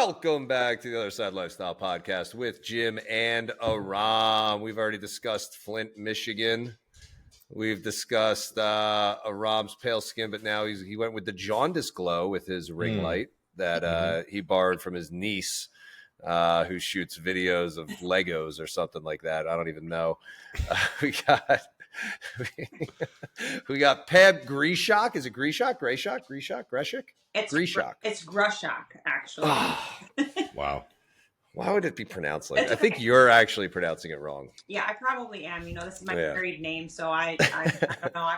Welcome back to the Other Side Lifestyle Podcast with Jim and Aram. We've already discussed Flint, Michigan. We've discussed Aram's pale skin, but now he went with the jaundice glow with his ring light that he borrowed from his niece, who shoots videos of Legos or something like that. I don't even know. We got Pam Greshok. Is it Greshock? Greshock? It's Greshock. It's Greshock, actually. Wow. Why would it be pronounced like that? I think you're actually pronouncing it wrong. Yeah, I probably am. You know, this is my married name, so I don't know.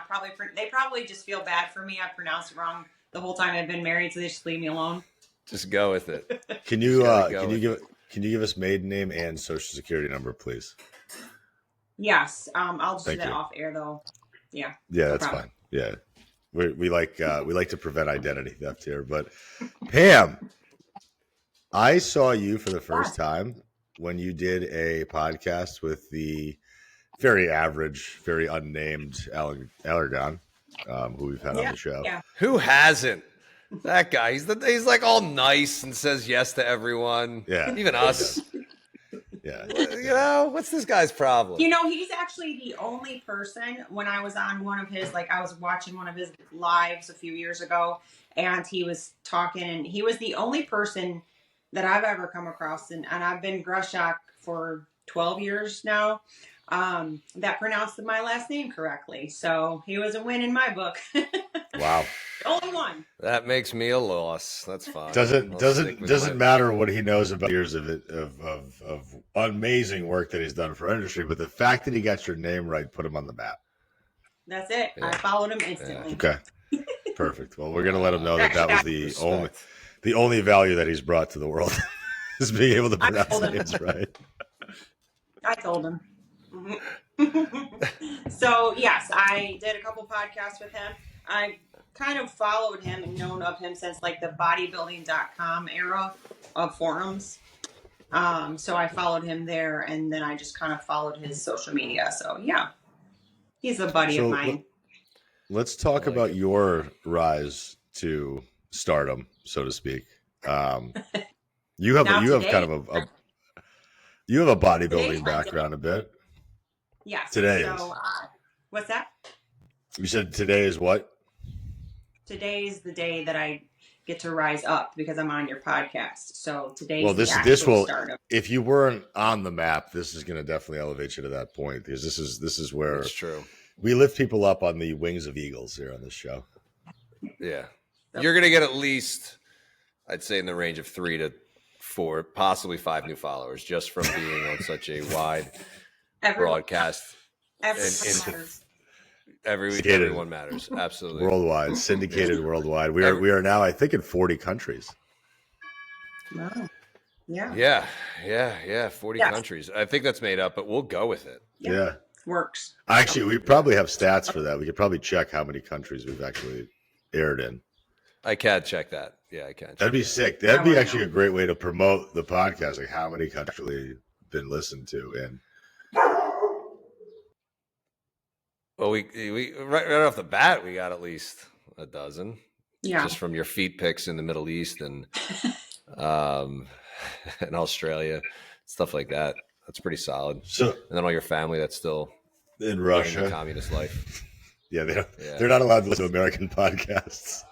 They probably just feel bad for me. I pronounced it wrong the whole time I've been married, so they just leave me alone. Just go with it. Can you give us maiden name and social security number, please? Yes. I'll just do that off air though. Yeah. Yeah, that's fine. Yeah. We like to prevent identity theft here. But Pam, I saw you for the first time when you did a podcast with the very average, very unnamed Allergon, who we've had on the show. Yeah. Who hasn't? That guy. He's like all nice and says yes to everyone. Yeah. Even us. Yeah. You know, what's this guy's problem? You know, he's actually the only person when I was on one of his, I was watching one of his lives a few years ago, and he was talking, and he was the only person that I've ever come across, and I've been Greshock for 12 years now, that pronounced my last name correctly. So he was a win in my book. Wow. Only one. That makes me a loss. That's fine. Doesn't matter what he knows about years of amazing work that he's done for industry, but the fact that he got your name right put him on the map. That's it. Yeah. I followed him instantly. Okay. Perfect. Well, we're gonna let him know that was the only value that he's brought to the world is being able to pronounce names right. I told him. So yes, I did a couple podcasts with him. I kind of followed him and known of him since the bodybuilding.com era of forums. So I followed him there, and then I just kind of followed his social media. So yeah, he's a buddy of mine. Let's talk about your rise to stardom, so to speak. You have a bodybuilding background a bit. Yes. Today so, what's that? You said today is what? Today's the day that I get to rise up because I'm on your podcast. So today's this will stardom. If you weren't on the map, this is going to definitely elevate you to that point, because this is where it's true. We lift people up on the wings of eagles here on this show. Yeah. You're going to get at least, I'd say, in the range of 3 to 4, possibly 5 new followers just from being on such a wide broadcast. Every week, everyone matters. Absolutely. Worldwide, syndicated worldwide. We are now, I think, in 40 countries. Wow. Yeah. Yeah. 40 countries. I think that's made up, but we'll go with it. Yeah. Works. Actually, we probably have stats for that. We could probably check how many countries we've actually aired in. I can check that. Yeah, I can. That'd be sick. That'd be actually a great way to promote the podcast, like how many countries we've been listened to. And well, we right off the bat, we got at least a dozen. Yeah. Just from your feet pics in the Middle East and and Australia, stuff like that. That's pretty solid. So, and then all your family that's still in Russia, the communist life. Yeah, they're not allowed to listen to American podcasts.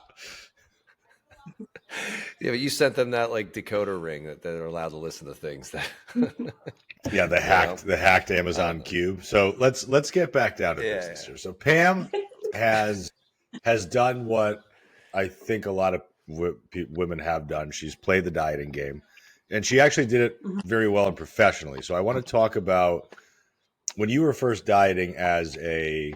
Yeah, but you sent them that decoder ring that they're allowed to listen to things that. Yeah, the hacked Amazon Cube. So let's get back down to business here. So Pam has done what I think a lot of women have done. She's played the dieting game, and she actually did it very well and professionally. So I want to talk about when you were first dieting as a,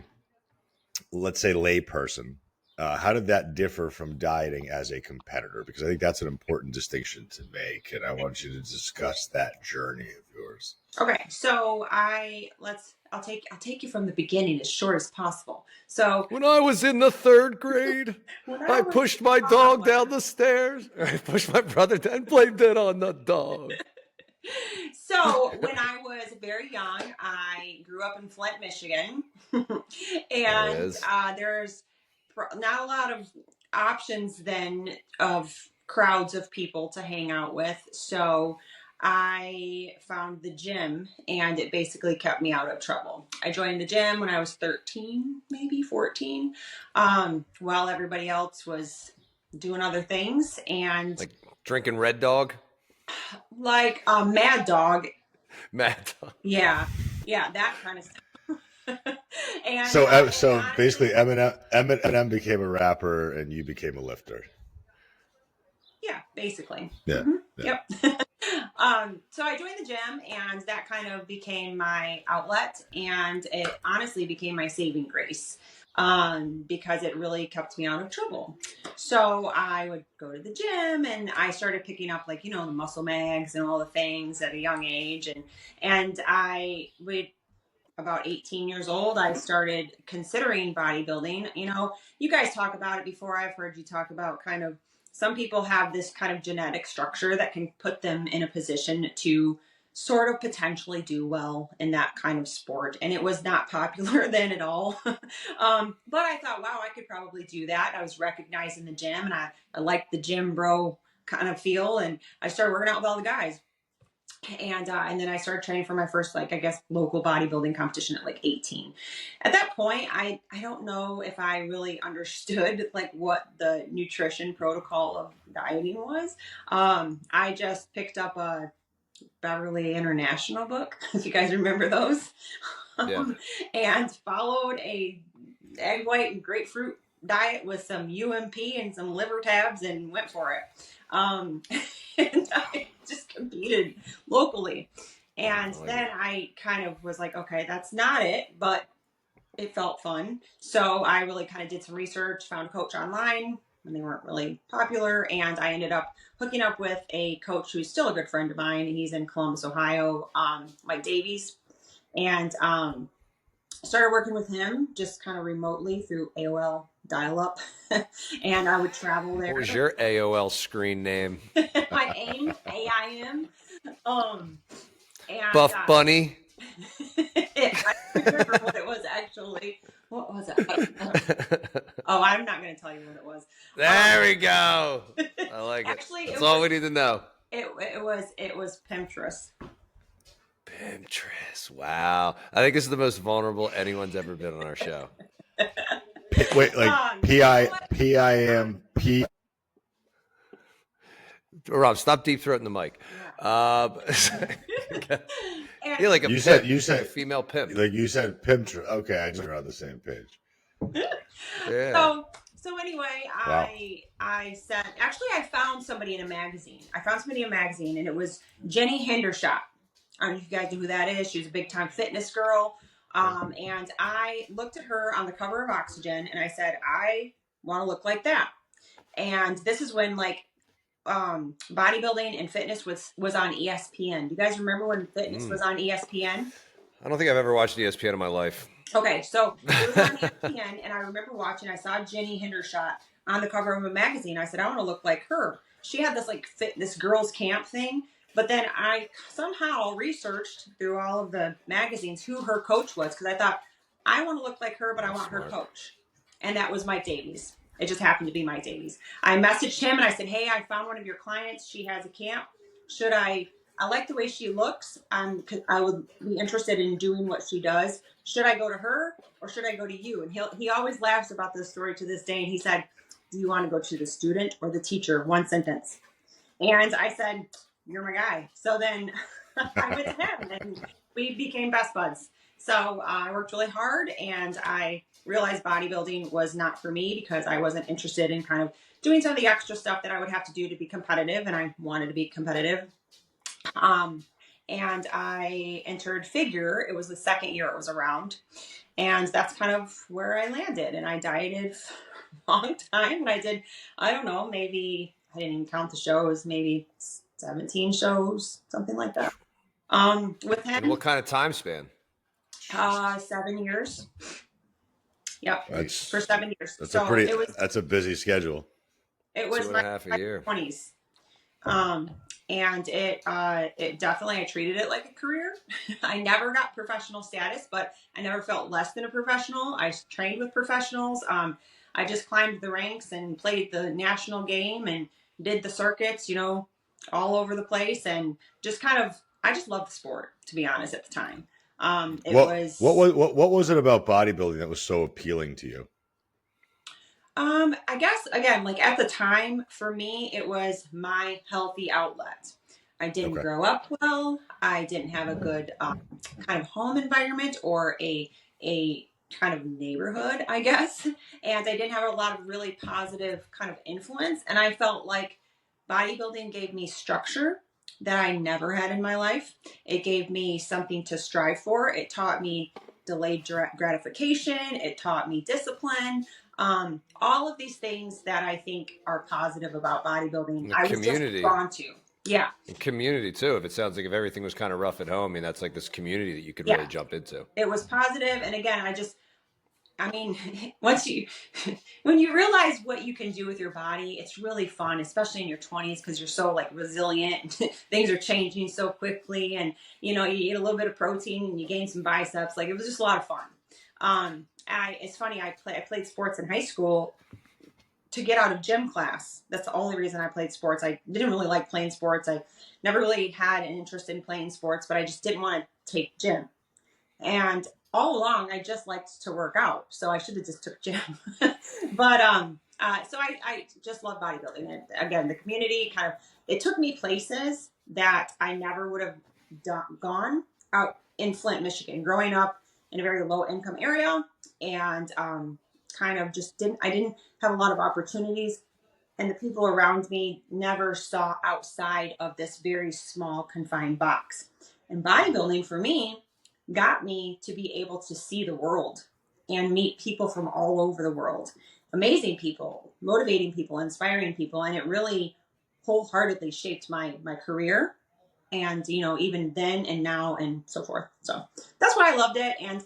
let's say, lay person. How did that differ from dieting as a competitor? Because I think that's an important distinction to make, and I want you to discuss that journey of yours. Okay, so I'll take you from the beginning as short as possible. So when I was in the 3rd grade, I pushed my dog down the stairs. Or I pushed my brother down and blamed it on the dog. So when I was very young, I grew up in Flint, Michigan, and there's not a lot of options then of crowds of people to hang out with. So I found the gym, and it basically kept me out of trouble. I joined the gym when I was 13, maybe 14, while everybody else was doing other things. And Like drinking Red Dog? like Mad Dog. Mad Dog. Yeah. Yeah, that kind of stuff. And So honestly, basically, Eminem became a rapper, and you became a lifter. yeah, basically. Yeah. Mm-hmm. Yeah. Yep. So I joined the gym, and that kind of became my outlet, and it honestly became my saving grace, because it really kept me out of trouble. So I would go to the gym, and I started picking up, like, the muscle mags and all the things at a young age, and I would. About 18 years old, I started considering bodybuilding. You guys talk about it before. I've heard you talk about kind of some people have this kind of genetic structure that can put them in a position to sort of potentially do well in that kind of sport. And it was not popular then at all. But I thought, wow, I could probably do that. I was recognized in the gym, and I liked the gym bro kind of feel. And I started working out with all the guys. And then I started training for my first, like, I guess, local bodybuilding competition at like 18. At that point, I don't know if I really understood like what the nutrition protocol of dieting was. I just picked up a Beverly International book, if you guys remember those, Yeah. and followed a egg white and grapefruit diet with some UMP and some liver tabs, and went for it. And I just competed locally. And then I kind of was like, okay, that's not it, but it felt fun. So I really kind of did some research, found a coach online when they weren't really popular. And I ended up hooking up with a coach who's still a good friend of mine. He's in Columbus, Ohio, Mike Davies. And started working with him just kind of remotely through AOL dial-up. And I would travel there. What was your AOL screen name? My AIM, AIM. And Buff Bunny. I don't remember what it was actually. What was it? Oh, I'm not going to tell you what it was. There we go. I like actually, it. That's all we need to know. It was Pinterest. Pinterest. Wow. I think this is the most vulnerable anyone's ever been on our show. Wait, like PIMP. Rob, stop deep throating the mic. You're like you said a female pimp. Like you said Pinterest. Okay, I just we're on the same page. Yeah. So anyway, Wow. I said, actually, I found somebody in a magazine. And it was Jenny Hendershot. I don't know if you guys know who that is. She was a big time fitness girl. And I looked at her on the cover of Oxygen, and I said, I want to look like that. And this is when like bodybuilding and fitness was on ESPN. Do you guys remember when fitness was on ESPN? I don't think I've ever watched ESPN in my life. Okay, so it was on ESPN, and I remember watching. I saw Jenny Hendershot on the cover of a magazine. I said, I want to look like her. She had this like fitness girls camp thing. But then I somehow researched through all of the magazines who her coach was, because I thought, I want to look like her, but I want her coach. And that was Mike Davies. It just happened to be Mike Davies. I messaged him and I said, hey, I found one of your clients. She has a camp. I like the way she looks. I would be interested in doing what she does. Should I go to her or should I go to you? And he always laughs about this story to this day. And he said, do you want to go to the student or the teacher? One sentence. And I said, you're my guy. So then I went to him and we became best buds. So I worked really hard, and I realized bodybuilding was not for me because I wasn't interested in kind of doing some of the extra stuff that I would have to do to be competitive, and I wanted to be competitive. And I entered figure. It was the second year it was around, and that's kind of where I landed. And I dieted for a long time, and I don't know, maybe, I didn't even count the shows, maybe 17 shows, something like that. With him. And what kind of time span? 7 years. Yep. For 7 years. That's a busy schedule. It was 2.5 a year. 20s. And it definitely, I treated it like a career. I never got professional status, but I never felt less than a professional. I trained with professionals. I just climbed the ranks and played the national game, and did the circuits, all over the place, and just I just loved the sport, to be honest, at the time. What was it about bodybuilding that was so appealing to you? I guess again, like at the time for me, it was my healthy outlet. I didn't grow up well. I didn't have a good kind of home environment or a kind of neighborhood, I guess. And I didn't have a lot of really positive kind of influence. And I felt like bodybuilding gave me structure that I never had in my life. It gave me something to strive for. It taught me delayed gratification. It taught me discipline. All of these things that I think are positive about bodybuilding, I was just drawn to. Yeah. And community too. If everything was kind of rough at home, I mean, that's like this community that you could really jump into. It was positive. And again, when you realize what you can do with your body, it's really fun, especially in your 20s, because you're so like resilient. Things are changing so quickly, and you eat a little bit of protein and you gain some biceps. Like, it was just a lot of fun. It's funny. I played sports in high school to get out of gym class. That's the only reason I played sports. I didn't really like playing sports. I never really had an interest in playing sports, but I just didn't want to take gym. And all along, I just liked to work out, so I should have just took gym. But so I just love bodybuilding. And again, the community it took me places that I never would have gone out in Flint, Michigan. Growing up in a very low income area, and I didn't have a lot of opportunities, and the people around me never saw outside of this very small confined box. And bodybuilding for me got me to be able to see the world and meet people from all over the world. Amazing people, motivating people, inspiring people. And it really wholeheartedly shaped my career. And, even then and now and so forth. So that's why I loved it. And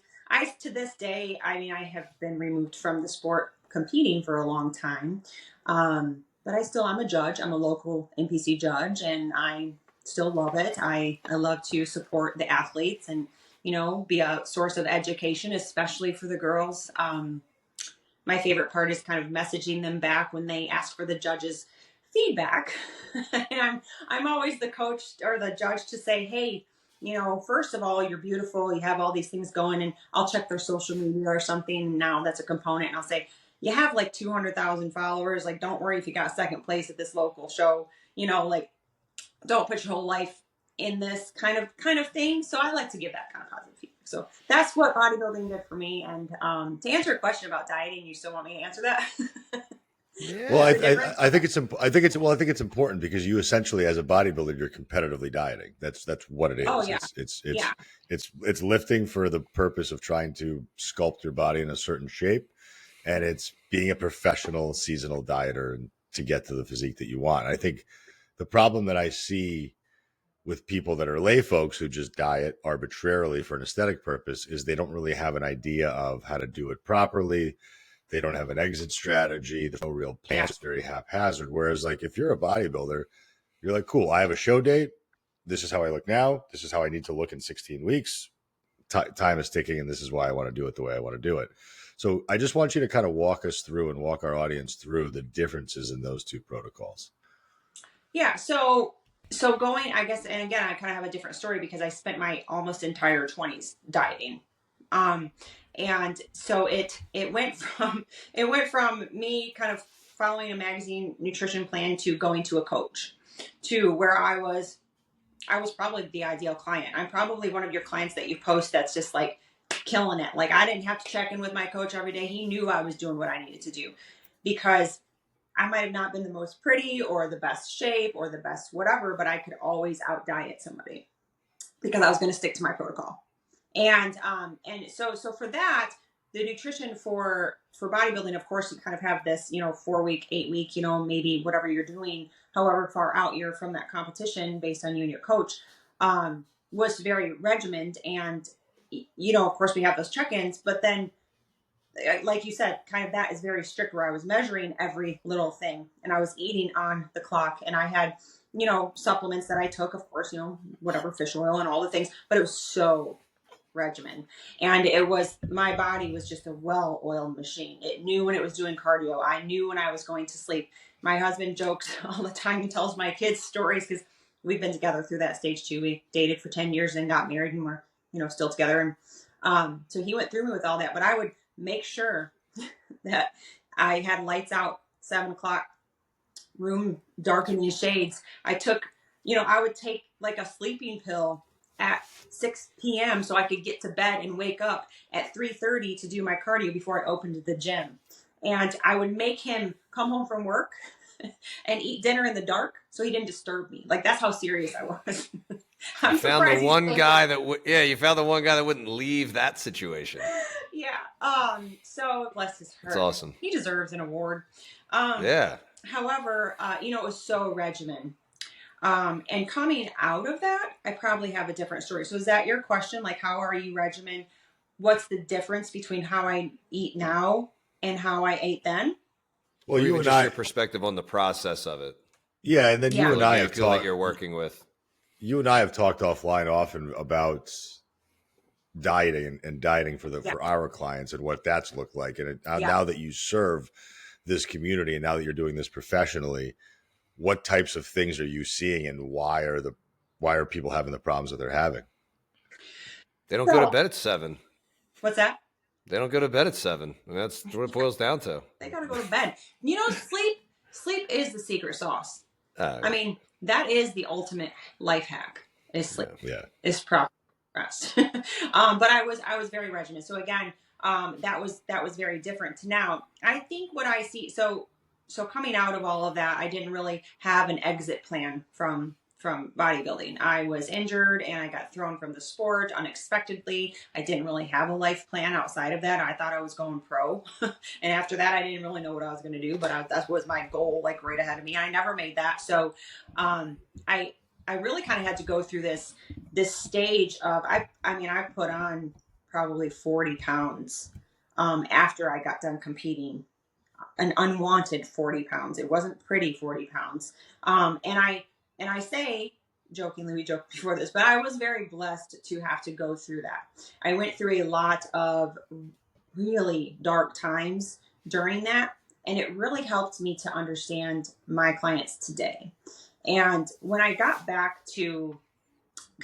to this day, I have been removed from the sport competing for a long time. But I'm a judge. I'm a local NPC judge, and I still love it. I love to support the athletes and, be a source of education, especially for the girls. My favorite part is kind of messaging them back when they ask for the judge's feedback. And I'm always the coach or the judge to say, hey, first of all, you're beautiful. You have all these things going, and I'll check their social media or something. Now that's a component. And I'll say, you have like 200,000 followers. Like, don't worry if you got second place at this local show, don't put your whole life in this kind of thing. So I like to give that kind of positive feedback. So that's what bodybuilding did for me. And to answer your question about dieting, you still want me to answer that? Yeah, well, I think it's important because you essentially, as a bodybuilder, you're competitively dieting. That's what it is. Oh, yeah. It's lifting for the purpose of trying to sculpt your body in a certain shape, and it's being a professional seasonal dieter and to get to the physique that you want. I think the problem that I see with people that are lay folks who just diet arbitrarily for an aesthetic purpose is they don't really have an idea of how to do it properly. They don't have an exit strategy. There's no real plan. It's very haphazard. Whereas, like, if you're a bodybuilder, you're like, cool, I have a show date. This is how I look now. This is how I need to look in 16 weeks. Time is ticking, and this is why I want to do it the way I want to do it. So I just want you to kind of walk us through and walk our audience through the differences in those two protocols. Yeah. So going, I guess, and again, I kind of have a different story because I spent my almost entire 20s dieting. And so it went from me kind of following a magazine nutrition plan to going to a coach, to where I was probably the ideal client. I'm probably one of your clients that you post that's just like killing it. Like, I didn't have to check in with my coach every day. He knew I was doing what I needed to do, because I might have not been the most pretty or the best shape or the best whatever, but I could always out diet somebody because I was going to stick to my protocol. And so for that, the nutrition for bodybuilding, of course, you kind of have this, 4 week, 8 week, maybe whatever you're doing, however far out you're from that competition based on you and your coach, was very regimented. And, of course we have those check-ins, but then, like you said, kind of that is very strict, where I was measuring every little thing and I was eating on the clock, and I had, supplements that I took, of course, whatever, fish oil and all the things, but it was so regimen. And my body was just a well-oiled machine. It knew when it was doing cardio. I knew when I was going to sleep. my husband jokes all the time and tells my kids stories because we've been together through that stage too. We dated for 10 years and got married, and we're, still together. And so he went through me with all that, but I would make sure that I had lights out, 7 o'clock, room dark in these shades. I would take like a sleeping pill at 6 p.m. so I could get to bed and wake up at 3:30 to do my cardio before I opened the gym. And I would make him come home from work and eat dinner in the dark so he didn't disturb me. Like, that's how serious I was. You found the one guy that wouldn't leave that situation. Yeah. So bless his heart. That's awesome. He deserves an award. Yeah. However, it was so regimen. And coming out of that, I probably have a different story. So is that your question? Like, how are you regimen? What's the difference between how I eat now and how I ate then? Well, you and I, your perspective on the process of it. Yeah, and then you and I have talked that you're working with. You and I have talked offline often about dieting and dieting for our clients and what that's looked like. And now that you serve this community and now that you're doing this professionally, what types of things are you seeing, and why are people having the problems that they're having? They don't go to bed at 7. What's that? They don't go to bed at 7. And that's what it boils down to. They got to go to bed. Sleep is the secret sauce. Right. I mean, that is the ultimate life hack, is sleep. Yeah. Is proper rest. But I was very regimented. So again, that was very different to now. I think what I see, so coming out of all of that, I didn't really have an exit plan from bodybuilding. I was injured and I got thrown from the sport unexpectedly. I didn't really have a life plan outside of that. I thought I was going pro. And after that, I didn't really know what I was going to do, but that was my goal, like right ahead of me. I never made that. So, I really kind of had to go through this stage of, I put on probably 40 pounds, after I got done competing, an unwanted 40 pounds. It wasn't pretty 40 pounds. And I say, jokingly, we joked before this, but I was very blessed to have to go through that. I went through a lot of really dark times during that, and it really helped me to understand my clients today. And when I got back to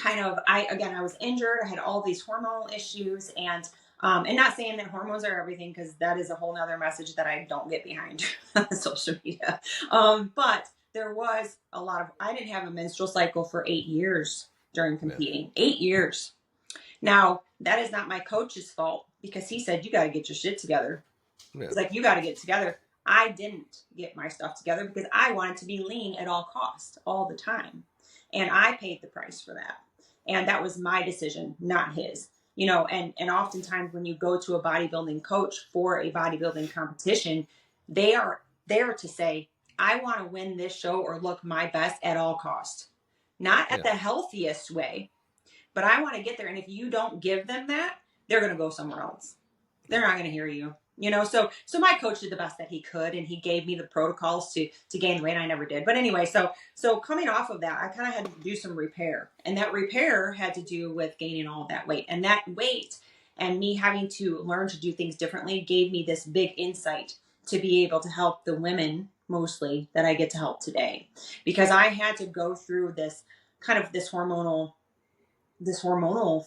I was injured, I had all these hormonal issues, and not saying that hormones are everything, because that is a whole nother message that I don't get behind on social media. But there was a lot of, I didn't have a menstrual cycle for 8 years during competing. 8 years. Now, that is not my coach's fault, because he said, you got to get your shit together. Yeah. It's like, you got to get it together. I didn't get my stuff together because I wanted to be lean at all costs all the time. And I paid the price for that. And that was my decision, not his. And oftentimes when you go to a bodybuilding coach for a bodybuilding competition, they are there to say, I want to win this show or look my best at all costs. Not at the healthiest way, but I want to get there. And if you don't give them that, they're going to go somewhere else. They're not going to hear you. So my coach did the best that he could, and he gave me the protocols to gain weight. I never did. But anyway, so coming off of that, I kind of had to do some repair, and that repair had to do with gaining all of that weight, and that weight and me having to learn to do things differently gave me this big insight to be able to help the women mostly that I get to help today, because I had to go through this kind of this hormonal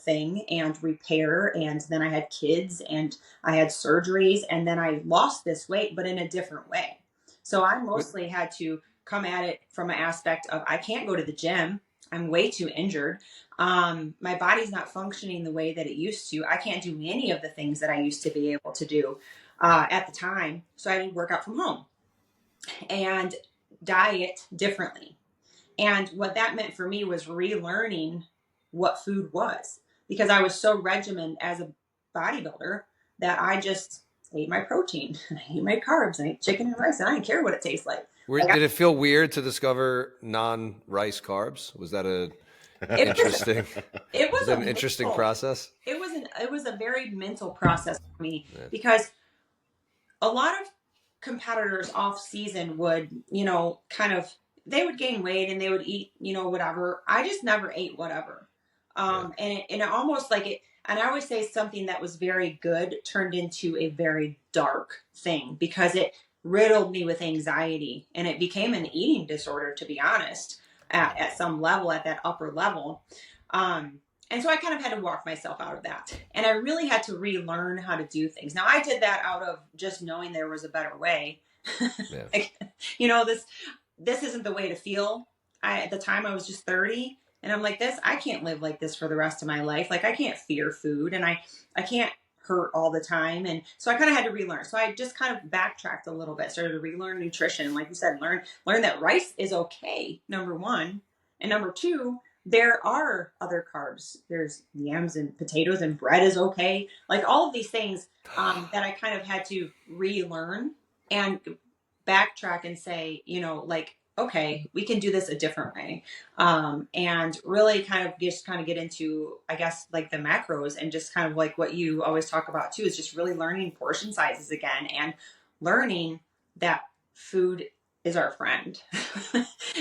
thing and repair. And then I had kids and I had surgeries, and then I lost this weight, but in a different way. So I mostly had to come at it from an aspect of, I can't go to the gym. I'm way too injured. My body's not functioning the way that it used to. I can't do any of the things that I used to be able to do at the time. So I did work out from home and diet differently. And what that meant for me was relearning what food was, because I was so regimented as a bodybuilder that I just ate my protein and I ate my carbs and I ate chicken and rice, and I didn't care what it tastes like. Did it feel weird to discover non-rice carbs? Was that an interesting process? It was a very mental process for me, because a lot of competitors off season would, they would gain weight and they would eat, whatever. I just never ate whatever. And it almost like it, and I always say something that was very good turned into a very dark thing, because riddled me with anxiety, and it became an eating disorder, to be honest, at some level, at that upper level. And so I kind of had to walk myself out of that. And I really had to relearn how to do things. Now, I did that out of just knowing there was a better way. Yeah. Like, this isn't the way to feel. At the time I was just 30, and I'm like, I can't live like this for the rest of my life. Like, I can't fear food, and I can't hurt all the time. And so I kind of had to relearn. So I just kind of backtracked a little bit, started to relearn nutrition. Like you said, learn that rice is okay, number one. And number two, there are other carbs. There's yams and potatoes, and bread is okay. Like, all of these things that I kind of had to relearn and backtrack and say, like, okay, we can do this a different way. And really kind of get into, I guess, like the macros, and just kind of like what you always talk about too, is just really learning portion sizes again, and learning that food is our friend.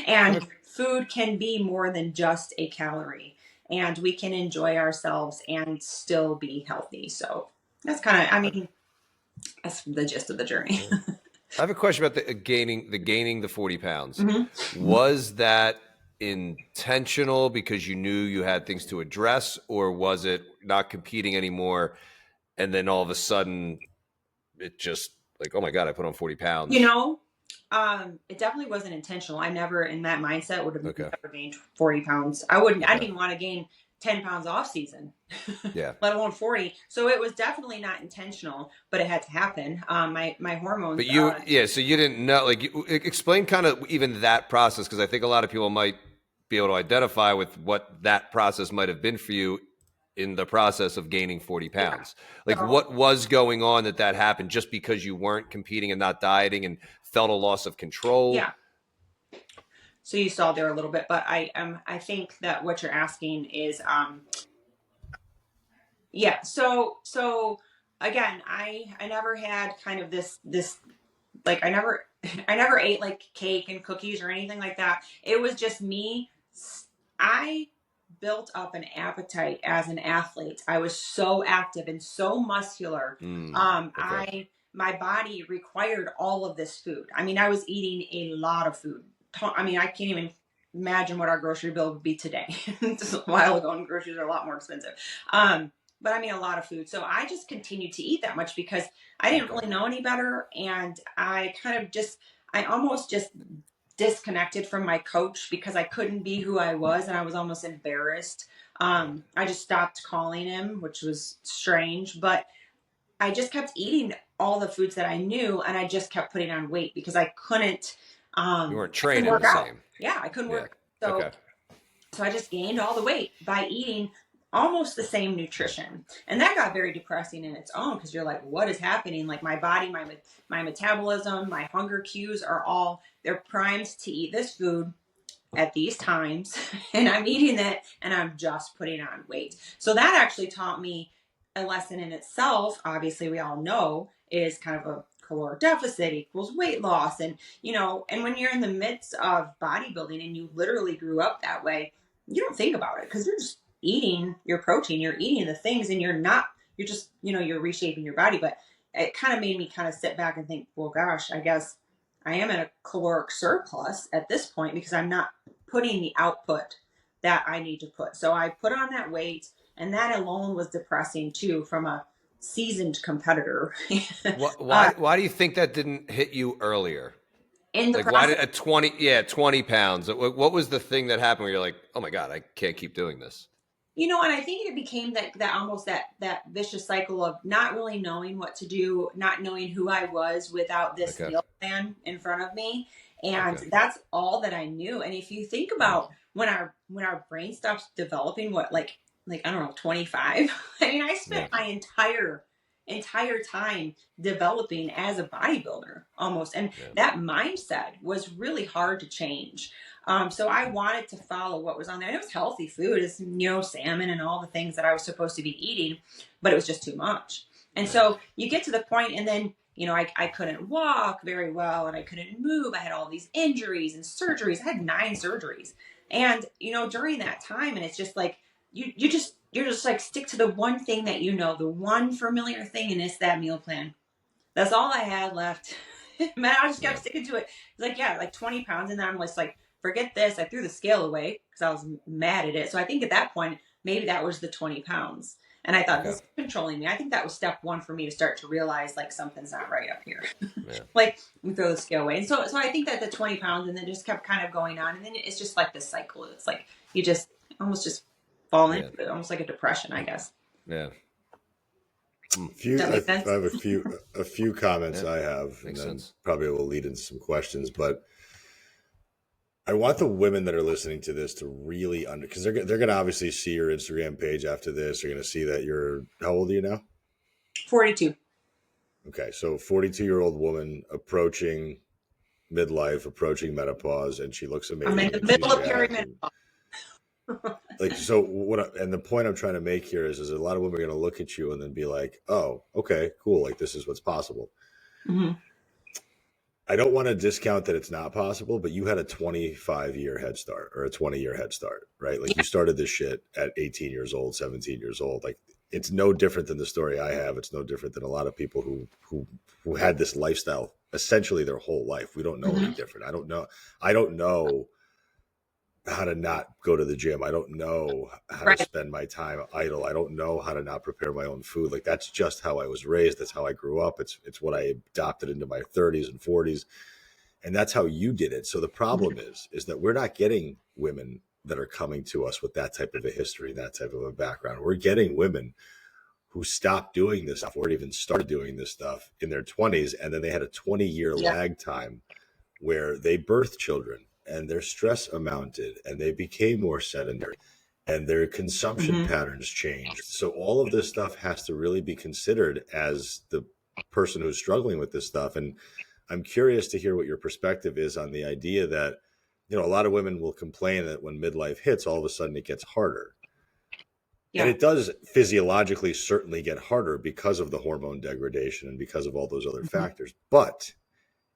And food can be more than just a calorie, and we can enjoy ourselves and still be healthy. So that's that's the gist of the journey. I have a question about the gaining the 40 pounds. Mm-hmm. Was that intentional because you knew you had things to address, or was it not competing anymore, and then all of a sudden it just like, oh my God, I put on 40 pounds? It definitely wasn't intentional. I never, in that mindset, would have Okay. ever gained 40 pounds. I didn't Okay. even want to gain 10 pounds off season, Yeah. let alone 40. So it was definitely not intentional, but it had to happen. My hormones. But so you didn't know, like, explain kind of even that process, because I think a lot of people might be able to identify with what that process might have been for you in the process of gaining 40 pounds. Yeah. Like, what was going on that happened just because you weren't competing and not dieting and felt a loss of control? Yeah. So you saw there a little bit, but I think that what you're asking is, yeah. So again, I never had kind of this, like, I never ate like cake and cookies or anything like that. It was just me. I built up an appetite as an athlete. I was so active and so muscular. Okay. My body required all of this food. I mean, I was eating a lot of food. I mean, I can't even imagine what our grocery bill would be today. Just a while ago, and groceries are a lot more expensive. But I mean, a lot of food. So I just continued to eat that much because I didn't really know any better. And I almost just disconnected from my coach because I couldn't be who I was, and I was almost embarrassed. I just stopped calling him, which was strange, but I just kept eating all the foods that I knew, and I just kept putting on weight because I couldn't. You weren't training the same. Yeah, I couldn't work. So I just gained all the weight by eating almost the same nutrition. And that got very depressing in its own, because you're like, what is happening? Like, my body, my metabolism, my hunger cues they're primed to eat this food at these times, and I'm eating it, and I'm just putting on weight. So that actually taught me a lesson in itself. Obviously, we all know is kind of a caloric deficit equals weight loss. And, and when you're in the midst of bodybuilding and you literally grew up that way, you don't think about it because you're just eating your protein, you're eating the things, and you're just, you're reshaping your body. But it kind of made me kind of sit back and think, well, gosh, I guess I am at a caloric surplus at this point because I'm not putting the output that I need to put. So I put on that weight, and that alone was depressing too, from a seasoned competitor. Why do you think that didn't hit you earlier? In the why did 20 pounds? What was the thing that happened where you're like, oh my God, I can't keep doing this? And I think it became that almost that vicious cycle of not really knowing what to do, not knowing who I was without this meal plan in front of me. And that's all that I knew. And if you think about when our brain stops developing, like I don't know, 25. I mean, I spent my entire time developing as a bodybuilder almost. And that mindset was really hard to change. So I wanted to follow what was on there. And it was healthy food. It's, salmon and all the things that I was supposed to be eating, but it was just too much. And so you get to the point, and then, I couldn't walk very well, and I couldn't move. I had all these injuries and surgeries. I had 9 surgeries. And, during that time, and it's just like, you're just like, stick to the one thing that the one familiar thing, and it's that meal plan. That's all I had left. Man, I just kept sticking to it. It's like, yeah, like 20 pounds. And then I'm just like, forget this. I threw the scale away because I was mad at it. So I think at that point, maybe that was the 20 pounds. And I thought, this is controlling me. I think that was step one for me to start to realize like something's not right up here. Like we throw the scale away. And so I think that the 20 pounds and then just kept kind of going on. And then it's just like this cycle. It's like you just almost just fall into it, almost like a depression, I guess. Yeah. I have a few comments I have, and then probably will lead into some questions. But I want the women that are listening to this to really because they're going to obviously see your Instagram page after this. They're going to see that you're, how old are you now? 42. Okay, so 42-year-old woman approaching midlife, approaching menopause, and she looks amazing. I'm in the middle of perimenopause. Like, so and the point I'm trying to make here is a lot of women are going to look at you and then be like, oh, okay, cool. Like, this is what's possible. Mm-hmm. I don't want to discount that it's not possible, but you had a 25-year head start or a 20-year head start, right? Like you started this shit at 18 years old, 17 years old. Like it's no different than the story I have. It's no different than a lot of people who had this lifestyle essentially their whole life. We don't know any different. I don't know how to not go to the gym. I don't know how to spend my time idle. I don't know how to not prepare my own food. Like that's just how I was raised. That's how I grew up. It's what I adopted into my 30s and 40s. And that's how you did it. So the problem is that we're not getting women that are coming to us with that type of a history, that type of a background. We're getting women who stopped doing this stuff or even started doing this stuff in their 20s. And then they had a 20-year lag time where they birthed children. And their stress amounted and they became more sedentary and their consumption patterns changed. So all of this stuff has to really be considered as the person who's struggling with this stuff. And I'm curious to hear what your perspective is on the idea that, you know, a lot of women will complain that when midlife hits, all of a sudden it gets harder. Yeah. And it does physiologically certainly get harder because of the hormone degradation and because of all those other factors. But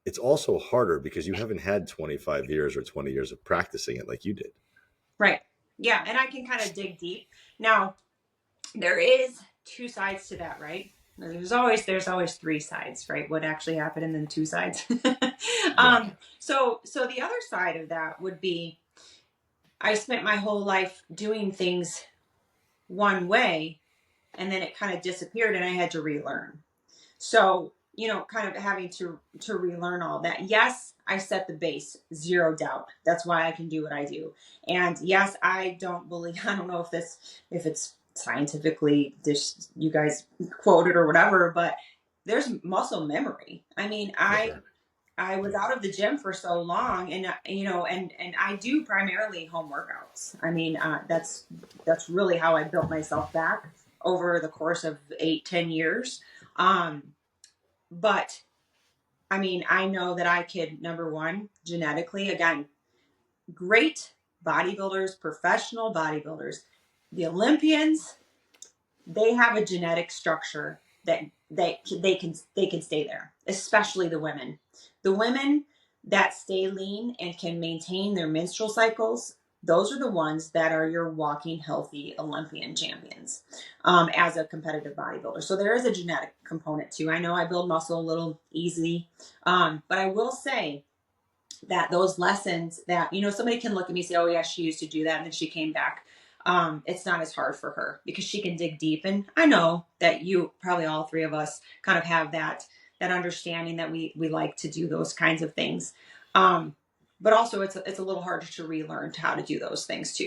it's also harder because you haven't had 25 years or 20 years of practicing it like you did. Right. Yeah. And I can kind of dig deep. Now, there is two sides to that, right? There's always three sides, right? What actually happened and then two sides. So the other side of that would be I spent my whole life doing things one way and then it kind of disappeared and I had to relearn. So you know, kind of having to relearn all that. Yes, I set the base, zero doubt. That's why I can do what I do. And yes, I don't know if it's scientifically, you guys quoted or whatever, but there's muscle memory. I mean, I was out of the gym for so long and, you know, and I do primarily home workouts. I mean, that's really how I built myself back over the course of 8-10 years. But I mean, I know that I could, number one, genetically, again, great bodybuilders, professional bodybuilders, the Olympians, they have a genetic structure that they can stay there, especially the women. The women that stay lean and can maintain their menstrual cycles, those are the ones that are your walking healthy Olympian champions as a competitive bodybuilder. So there is a genetic component too. I know I build muscle a little easy, but I will say that those lessons that, you know, somebody can look at me and say, oh yeah, she used to do that and then she came back. It's not as hard for her because she can dig deep. And I know that you, probably all three of us kind of have that understanding that we like to do those kinds of things. But also it's a little harder to relearn how to do those things too.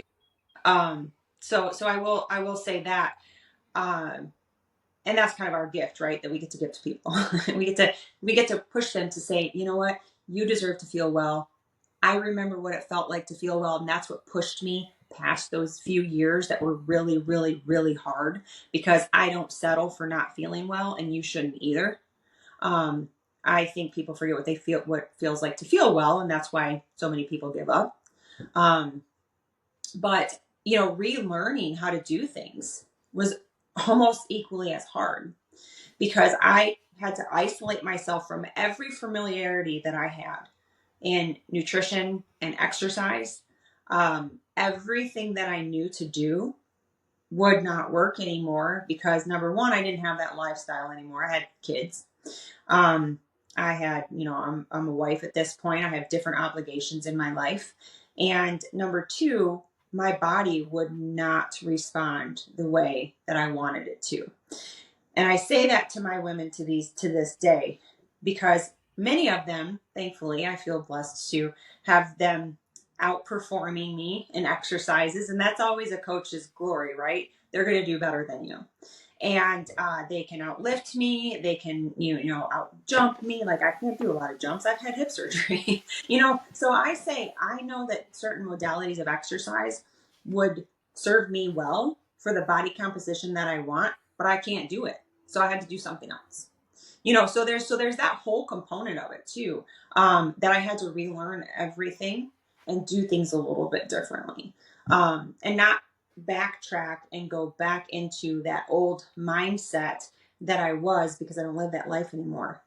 So I will say that, and that's kind of our gift, right? That we get to give to people. we get to push them to say, you know what, you deserve to feel well. I remember what it felt like to feel well. And that's what pushed me past those few years that were really, really, really hard because I don't settle for not feeling well and you shouldn't either. I think people forget what it feels like to feel well. And that's why so many people give up. But, you know, relearning how to do things was almost equally as hard because I had to isolate myself from every familiarity that I had in nutrition and exercise. Everything that I knew to do would not work anymore because number one, I didn't have that lifestyle anymore. I had kids. I had, I'm a wife at this point. I have different obligations in my life. And number two, my body would not respond the way that I wanted it to. And I say that to my women to this day, because many of them, thankfully, I feel blessed to have them outperforming me in exercises. And that's always a coach's glory, right? They're going to do better than you. And they can outlift me. They can, out jump me. Like, I can't do a lot of jumps. I've had hip surgery, So I say, I know that certain modalities of exercise would serve me well for the body composition that I want, but I can't do it. So I had to do something else. So there's that whole component of it too, that I had to relearn everything and do things a little bit differently, and not backtrack and go back into that old mindset that I was, because I don't live that life anymore.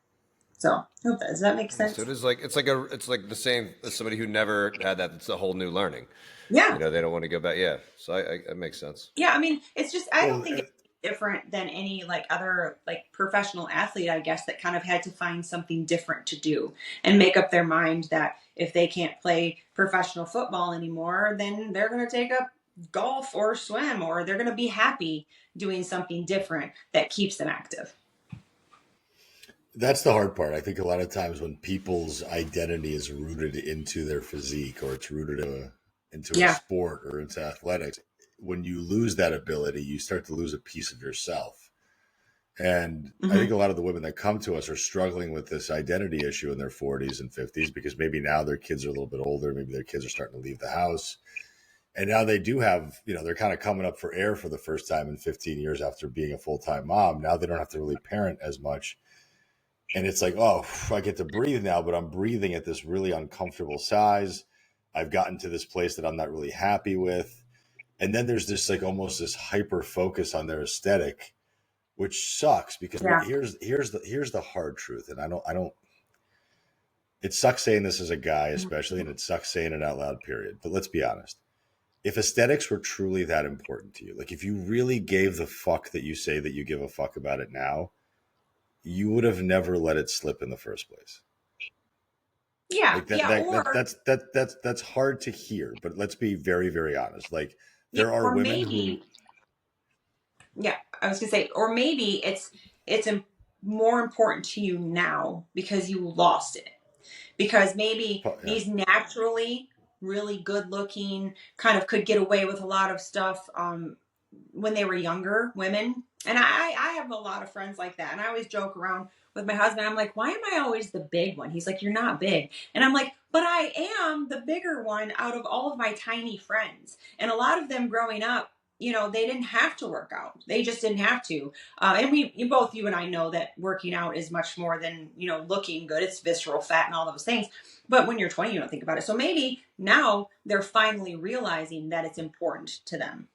So does that make sense? So it is like it's like the same as somebody who never had that. It's a whole new learning. Yeah. They don't want to go back. Yeah. So that makes sense. Yeah. I mean, it's just, I don't think it's different than any like other like professional athlete, I guess, that kind of had to find something different to do and make up their mind that if they can't play professional football anymore, then they're going to take up golf or swim, or they're going to be happy doing something different that keeps them active. That's the hard part. I think a lot of times when people's identity is rooted into their physique, or it's rooted into a sport or into athletics, when you lose that ability, you start to lose a piece of yourself. And I think a lot of the women that come to us are struggling with this identity issue in their 40s and 50s, because maybe now their kids are a little bit older. Maybe their kids are starting to leave the house. And now they do have, they're kind of coming up for air for the first time in 15 years after being a full-time mom. Now they don't have to really parent as much. And it's like, oh, I get to breathe now, but I'm breathing at this really uncomfortable size. I've gotten to this place that I'm not really happy with. And then there's this like almost this hyper focus on their aesthetic, which sucks, because here's the hard truth. And I don't, it sucks saying this as a guy, especially, and it sucks saying it out loud, period. But let's be honest. If aesthetics were truly that important to you, like if you really gave the fuck that you say that you give a fuck about it now, you would have never let it slip in the first place. Yeah. Like that's hard to hear, but let's be very, very honest. Like there are women who. Yeah, I was gonna say, or maybe it's more important to you now because you lost it. Because maybe these naturally really good looking kind of could get away with a lot of stuff when they were younger women. And I have a lot of friends like that. And I always joke around with my husband. I'm like, why am I always the big one? He's like, you're not big. And I'm like, but I am the bigger one out of all of my tiny friends. And a lot of them growing up, they didn't have to work out. They just didn't have to. And you and I know that working out is much more than, looking good. It's visceral fat and all those things. But when you're 20, you don't think about it. So maybe now they're finally realizing that it's important to them,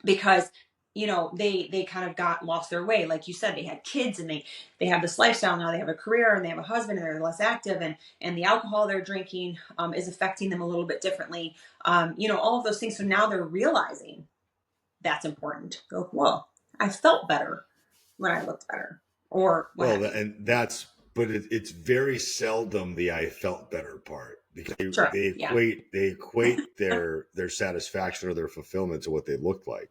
because they kind of lost their way. Like you said, they had kids and they have this lifestyle now. They have a career and they have a husband and they're less active, and the alcohol they're drinking is affecting them a little bit differently. All of those things. So now they're realizing that's important. Go, whoa, I felt better when I looked better. Or but it's very seldom the I felt better part, because they equate their satisfaction or their fulfillment to what they looked like.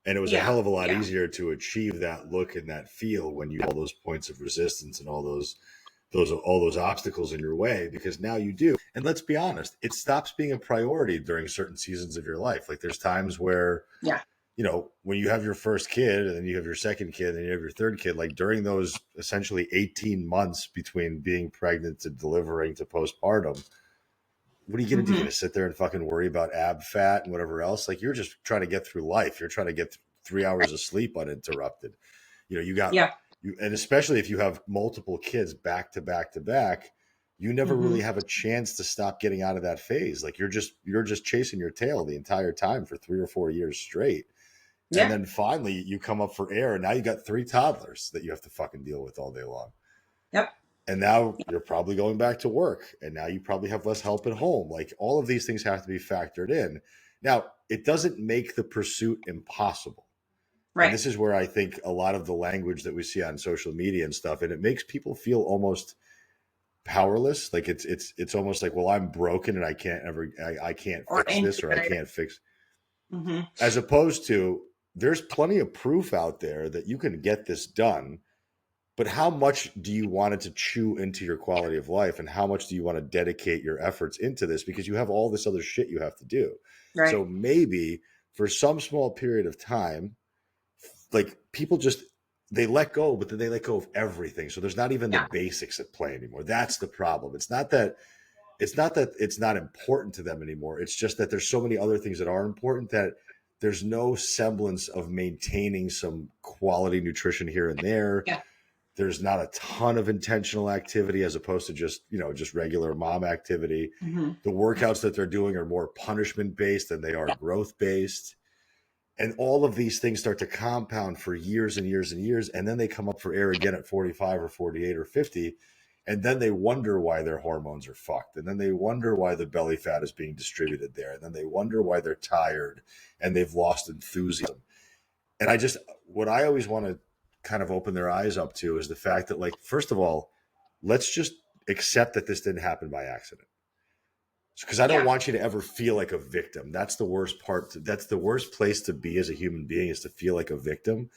And it was a hell of a lot easier to achieve that look and that feel when you have all those points of resistance and all those obstacles in your way, because now you do. And let's be honest, it stops being a priority during certain seasons of your life. Like there's times where, when you have your first kid and then you have your second kid and then you have your third kid, like during those essentially 18 months between being pregnant to delivering to postpartum, what are you going to do? You're going to sit there and fucking worry about ab fat and whatever else? Like you're just trying to get through life. You're trying to get 3 hours of sleep uninterrupted. And especially if you have multiple kids back to back to back, you never really have a chance to stop getting out of that phase. Like you're just chasing your tail the entire time for 3 or 4 years straight. Yeah. And then finally you come up for air and now you got 3 toddlers that you have to fucking deal with all day long. Yep. And now you're probably going back to work, and now you probably have less help at home. Like all of these things have to be factored in. Now, it doesn't make the pursuit impossible. Right. And this is where I think a lot of the language that we see on social media and stuff, and it makes people feel almost powerless. Like it's almost like, well, I'm broken and I can't fix this, or I can't fix. Mm-hmm. As opposed to, there's plenty of proof out there that you can get this done. But how much do you want it to chew into your quality of life, and how much do you want to dedicate your efforts into this? Because you have all this other shit you have to do. Right. So maybe for some small period of time, like people just, they let go, but then they let go of everything. So there's not even the basics at play anymore. That's the problem. It's not that it's not important to them anymore. It's just that there's so many other things that are important that there's no semblance of maintaining some quality nutrition here and there. Yeah. There's not a ton of intentional activity as opposed to just regular mom activity. Mm-hmm. The workouts that they're doing are more punishment based than they are growth based. And all of these things start to compound for years and years and years. And then they come up for air again at 45 or 48 or 50. And then they wonder why their hormones are fucked. And then they wonder why the belly fat is being distributed there. And then they wonder why they're tired and they've lost enthusiasm. And what I always want to kind of open their eyes up to is the fact that, like, first of all, let's just accept that this didn't happen by accident. Because I don't want you to ever feel like a victim. That's the worst part. That's the worst place to be as a human being, is to feel like a victim,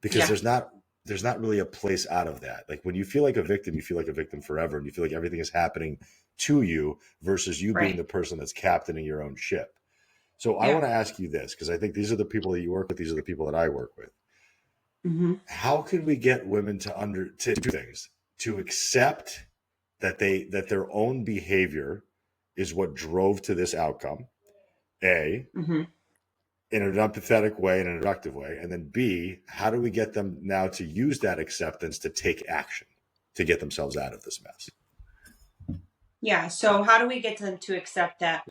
because there's not really a place out of that. Like, when you feel like a victim, you feel like a victim forever, and you feel like everything is happening to you versus you being the person that's captaining your own ship. So I want to ask you this, because I think these are the people that you work with. These are the people that I work with. Mm-hmm. How can we get women to do things, to accept that their own behavior is what drove to this outcome, A, in an empathetic way, in an productive way, and then B, how do we get them now to use that acceptance to take action to get themselves out of this mess? Yeah. So how do we get them to accept that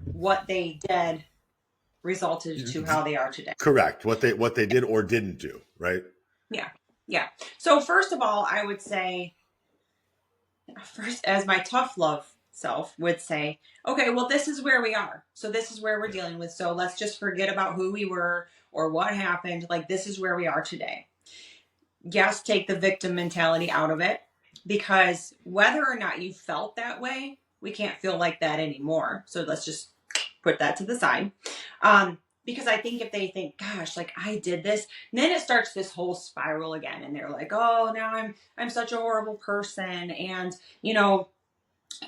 what they did resulted to how they are today? Correct. What they did or didn't do, right? Yeah. Yeah. So first of all, I would say, first, as my tough love self would say, okay, well, this is where we are. So this is where we're dealing with. So let's just forget about who we were or what happened. Like, this is where we are today. Yes, take the victim mentality out of it, because whether or not you felt that way, we can't feel like that anymore. So let's just put that to the side. Because I think if they think, gosh, like, I did this, then it starts this whole spiral again. And they're like, oh, now I'm such a horrible person. And,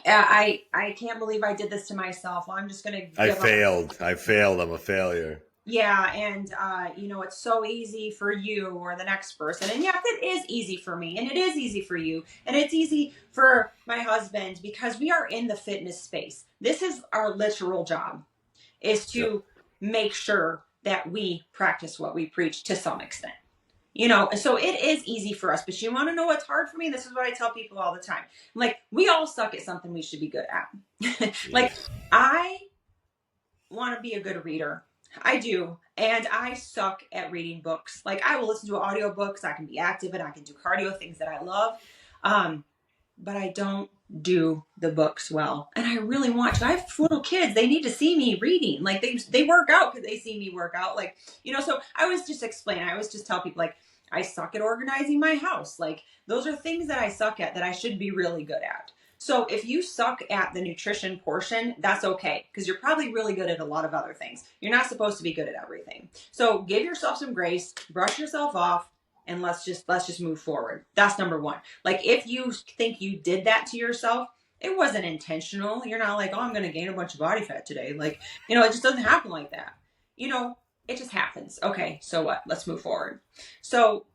I can't believe I did this to myself. Well, I'm just going to. I failed. I'm a failure. Yeah. And, it's so easy for you or the next person. And yes, it is easy for me, and it is easy for you. And it's easy for my husband, because we are in the fitness space. This is our literal job, is to make sure that we practice what we preach to some extent. So it is easy for us, but you want to know what's hard for me? This is what I tell people all the time. I'm like, we all suck at something we should be good at. Like, I want to be a good reader. I do. And I suck at reading books. Like, I will listen to audiobooks. I can be active and I can do cardio, things that I love. But I don't do the books well. And I really want to. I have little kids. They need to see me reading. Like, they work out because they see me work out. Like, so I always just explain. I always just tell people, like, I suck at organizing my house. Like, those are things that I suck at that I should be really good at. So if you suck at the nutrition portion, that's okay, because you're probably really good at a lot of other things. You're not supposed to be good at everything. So give yourself some grace, brush yourself off, and let's just move forward. That's number one. Like, if you think you did that to yourself, it wasn't intentional. You're not like, oh, I'm going to gain a bunch of body fat today. Like, it just doesn't happen like that. It just happens. Okay, so what? Let's move forward. So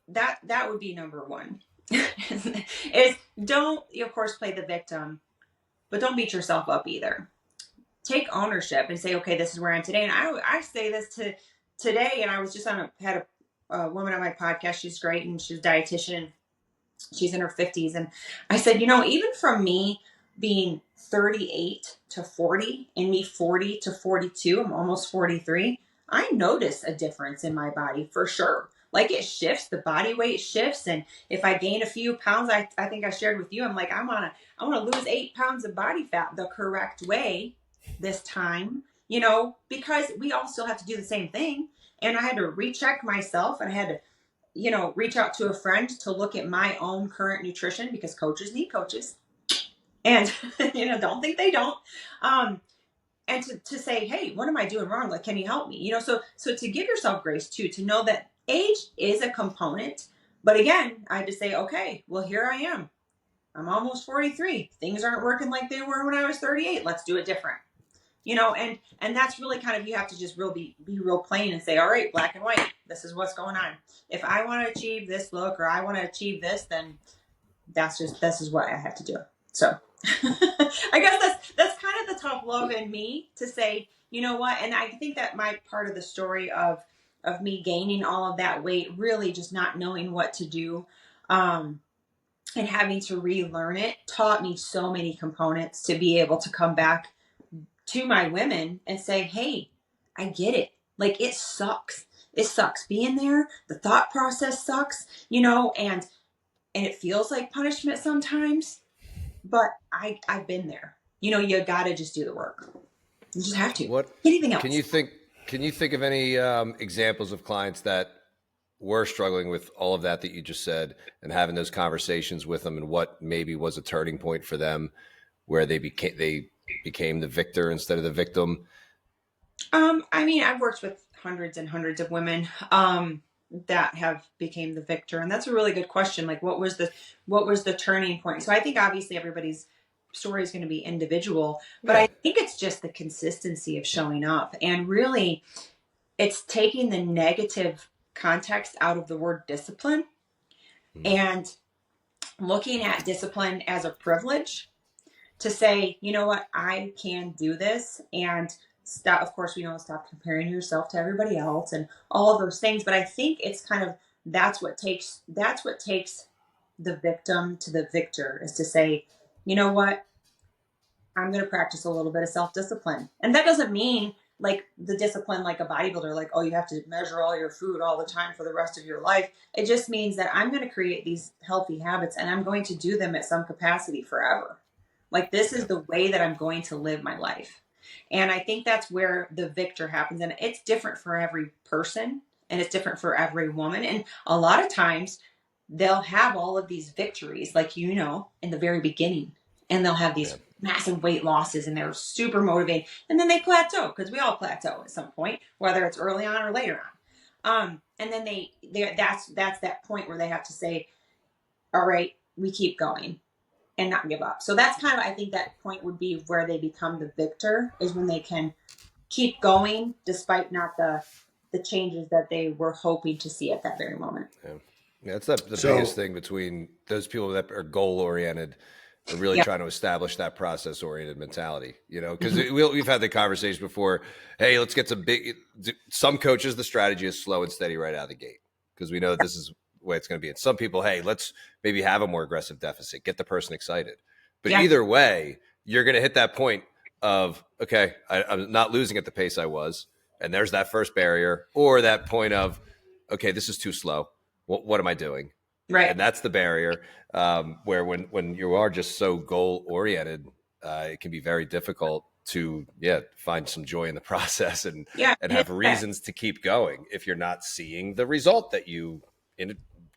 that would be number one. Is don't, of course, play the victim, but don't beat yourself up either. Take ownership and say, okay, this is where I am today. And I say this to today, and I was just had a woman on my podcast. She's great, and she's a dietitian. She's in her 50s. And I said, even from me being 38 to 40 and me 40 to 42, I'm almost 43, I notice a difference in my body for sure. Like, it shifts, the body weight shifts. And if I gain a few pounds, I think I shared with you, I'm like, I want to lose 8 pounds of body fat the correct way this time. because we all still have to do the same thing. And I had to recheck myself, and I had to, reach out to a friend to look at my own current nutrition, because coaches need coaches. And, don't think they don't. And to say, hey, what am I doing wrong? Like, can you help me? So to give yourself grace too, to know that age is a component. But again, I had to say, okay, well, here I am. I'm almost 43. Things aren't working like they were when I was 38. Let's do it different. And that's really kind of, you have to just be real plain and say, all right, black and white, this is what's going on. If I want to achieve this look, or I want to achieve this, then this is what I have to do. So I guess that's kind of the tough love in me to say, you know what? And I think that my part of the story of me gaining all of that weight, really just not knowing what to do, and having to relearn it, taught me so many components to be able to come back to my women and say, hey, I get it. Like, it sucks. It sucks being there. The thought process sucks, and it feels like punishment sometimes, but I've been there. You got to just do the work. You just have to. Anything else? Can you think of any examples of clients that were struggling with all of that you just said, and having those conversations with them, and what maybe was a turning point for them where they became the victor instead of the victim? I've worked with hundreds and hundreds of women that have became the victor, and that's a really good question. Like, what was the turning point? So I think obviously everybody's story is going to be individual, but I think it's just the consistency of showing up, and really it's taking the negative context out of the word discipline, and looking at discipline as a privilege to say, you know what, I can do this, and stop. Of course, stop comparing yourself to everybody else and all of those things. But I think it's kind of, that's what takes the victim to the victor, is to say, you know what, I'm going to practice a little bit of self-discipline. And that doesn't mean like the discipline, like a bodybuilder, like, oh, you have to measure all your food all the time for the rest of your life. It just means that I'm going to create these healthy habits, and I'm going to do them at some capacity forever. Like, this is the way that I'm going to live my life. And I think that's where the victor happens. And it's different for every person, and it's different for every woman. And a lot of times they'll have all of these victories, like, in the very beginning, and they'll have these massive weight losses, and they're super motivated. And then they plateau, because we all plateau at some point, whether it's early on or later on. And then that's that point where they have to say, all right, we keep going and not give up. So that's kind of, I think that point would be where they become the victor, is when they can keep going despite not the changes that they were hoping to see at that very moment. Yeah, it's the biggest thing between those people that are goal oriented and really trying to establish that process oriented mentality, because we've had the conversation before. Hey, let's get some coaches, the strategy is slow and steady right out of the gate, because we know this is the way it's going to be. And some people, hey, let's maybe have a more aggressive deficit, get the person excited. But either way, you're going to hit that point of, okay, I'm not losing at the pace I was. And there's that first barrier, or that point of, okay, this is too slow. What am I doing? Right. And that's the barrier, where when you are just so goal oriented, it can be very difficult to find some joy in the process and have reasons to keep going if you're not seeing the result that you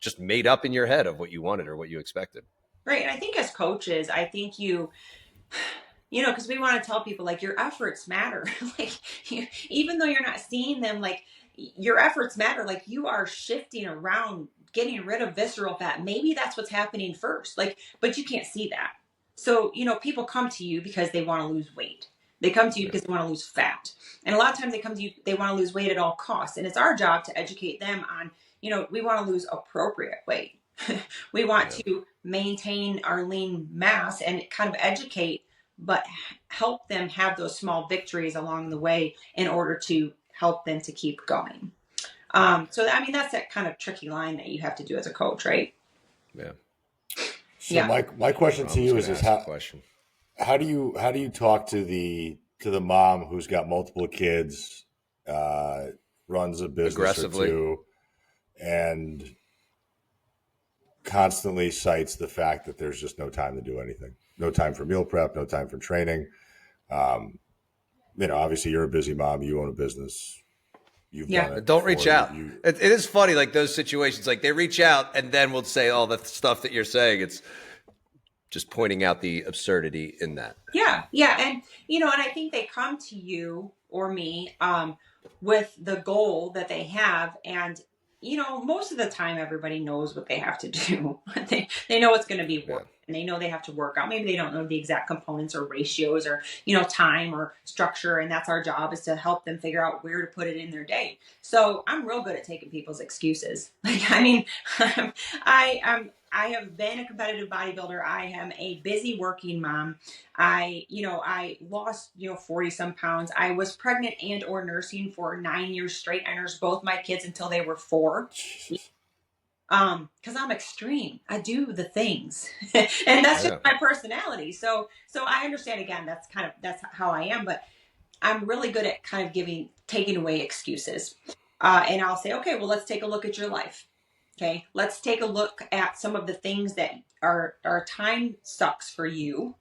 just made up in your head of what you wanted or what you expected. Right. And I think as coaches, I think because we want to tell people, like, your efforts matter. Like, even though you're not seeing them, like, your efforts matter. Like, you are shifting around, getting rid of visceral fat. Maybe that's what's happening first. Like, but you can't see that. So, people come to you because they want to lose weight. They come to you because they want to lose fat. And a lot of times they come to you, they want to lose weight at all costs. And it's our job to educate them on, we want to lose appropriate weight. We want to maintain our lean mass and kind of educate, but help them have those small victories along the way in order to help them to keep going. So, that's that kind of tricky line that you have to do as a coach, right? Yeah. So my question to you is how do you talk to the mom who's got multiple kids, runs a business or two, and constantly cites the fact that there's just no time to do anything, no time for meal prep, no time for training. obviously you're a busy mom, you own a business. You've done it don't reach before. out. It is funny, like those situations, like they reach out and then we'll say all the stuff that you're saying. It's just pointing out the absurdity in that. Yeah. And, and I think they come to you or me with the goal that they have. And, most of the time, everybody knows what they have to do. they know it's going to be work. And they know they have to work out. Maybe they don't know the exact components or ratios or, time or structure. And that's our job, is to help them figure out where to put it in their day. So I'm real good at taking people's excuses. I have been a competitive bodybuilder. I am a busy working mom. I lost, 40 some pounds. I was pregnant and or nursing for 9 years straight. I nursed both my kids until they were 4. Cause I'm extreme. I do the things and that's just my personality. So I understand, again, that's how I am, but I'm really good at kind of taking away excuses. And I'll say, okay, well, let's take a look at your life. Okay. Let's take a look at some of the things that are time sucks for you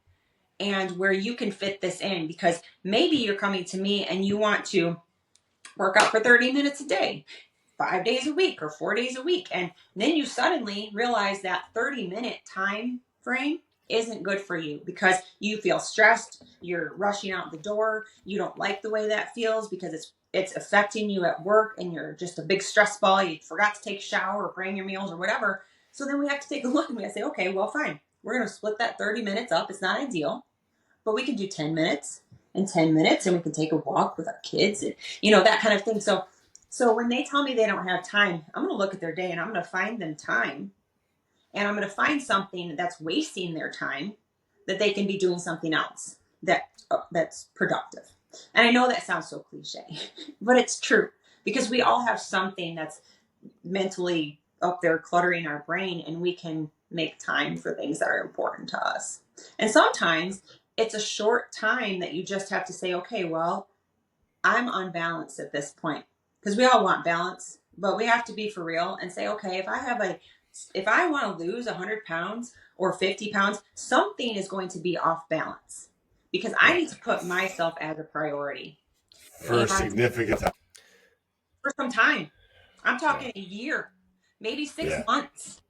and where you can fit this in, because maybe you're coming to me and you want to work out for 30 minutes a day, 5 days a week or 4 days a week. And then you suddenly realize that 30-minute time frame isn't good for you because you feel stressed. You're rushing out the door. You don't like the way that feels because it's affecting you at work and you're just a big stress ball. You forgot to take a shower or bring your meals or whatever. So then we have to take a look and we have to say, okay, well, fine. We're going to split that 30 minutes up. It's not ideal, but we can do 10 minutes and 10 minutes and we can take a walk with our kids and, that kind of thing. So when they tell me they don't have time, I'm going to look at their day and I'm going to find them time, and I'm going to find something that's wasting their time that they can be doing something else that's productive. And I know that sounds so cliche, but it's true, because we all have something that's mentally up there cluttering our brain, and we can make time for things that are important to us. And sometimes it's a short time that you just have to say, okay, well, I'm unbalanced at this point. Because we all want balance, but we have to be for real and say, okay, if I want to lose 100 pounds or 50 pounds, something is going to be off balance, because I need to put myself as a priority for significant time. For some time. I'm talking a year, maybe 6 months.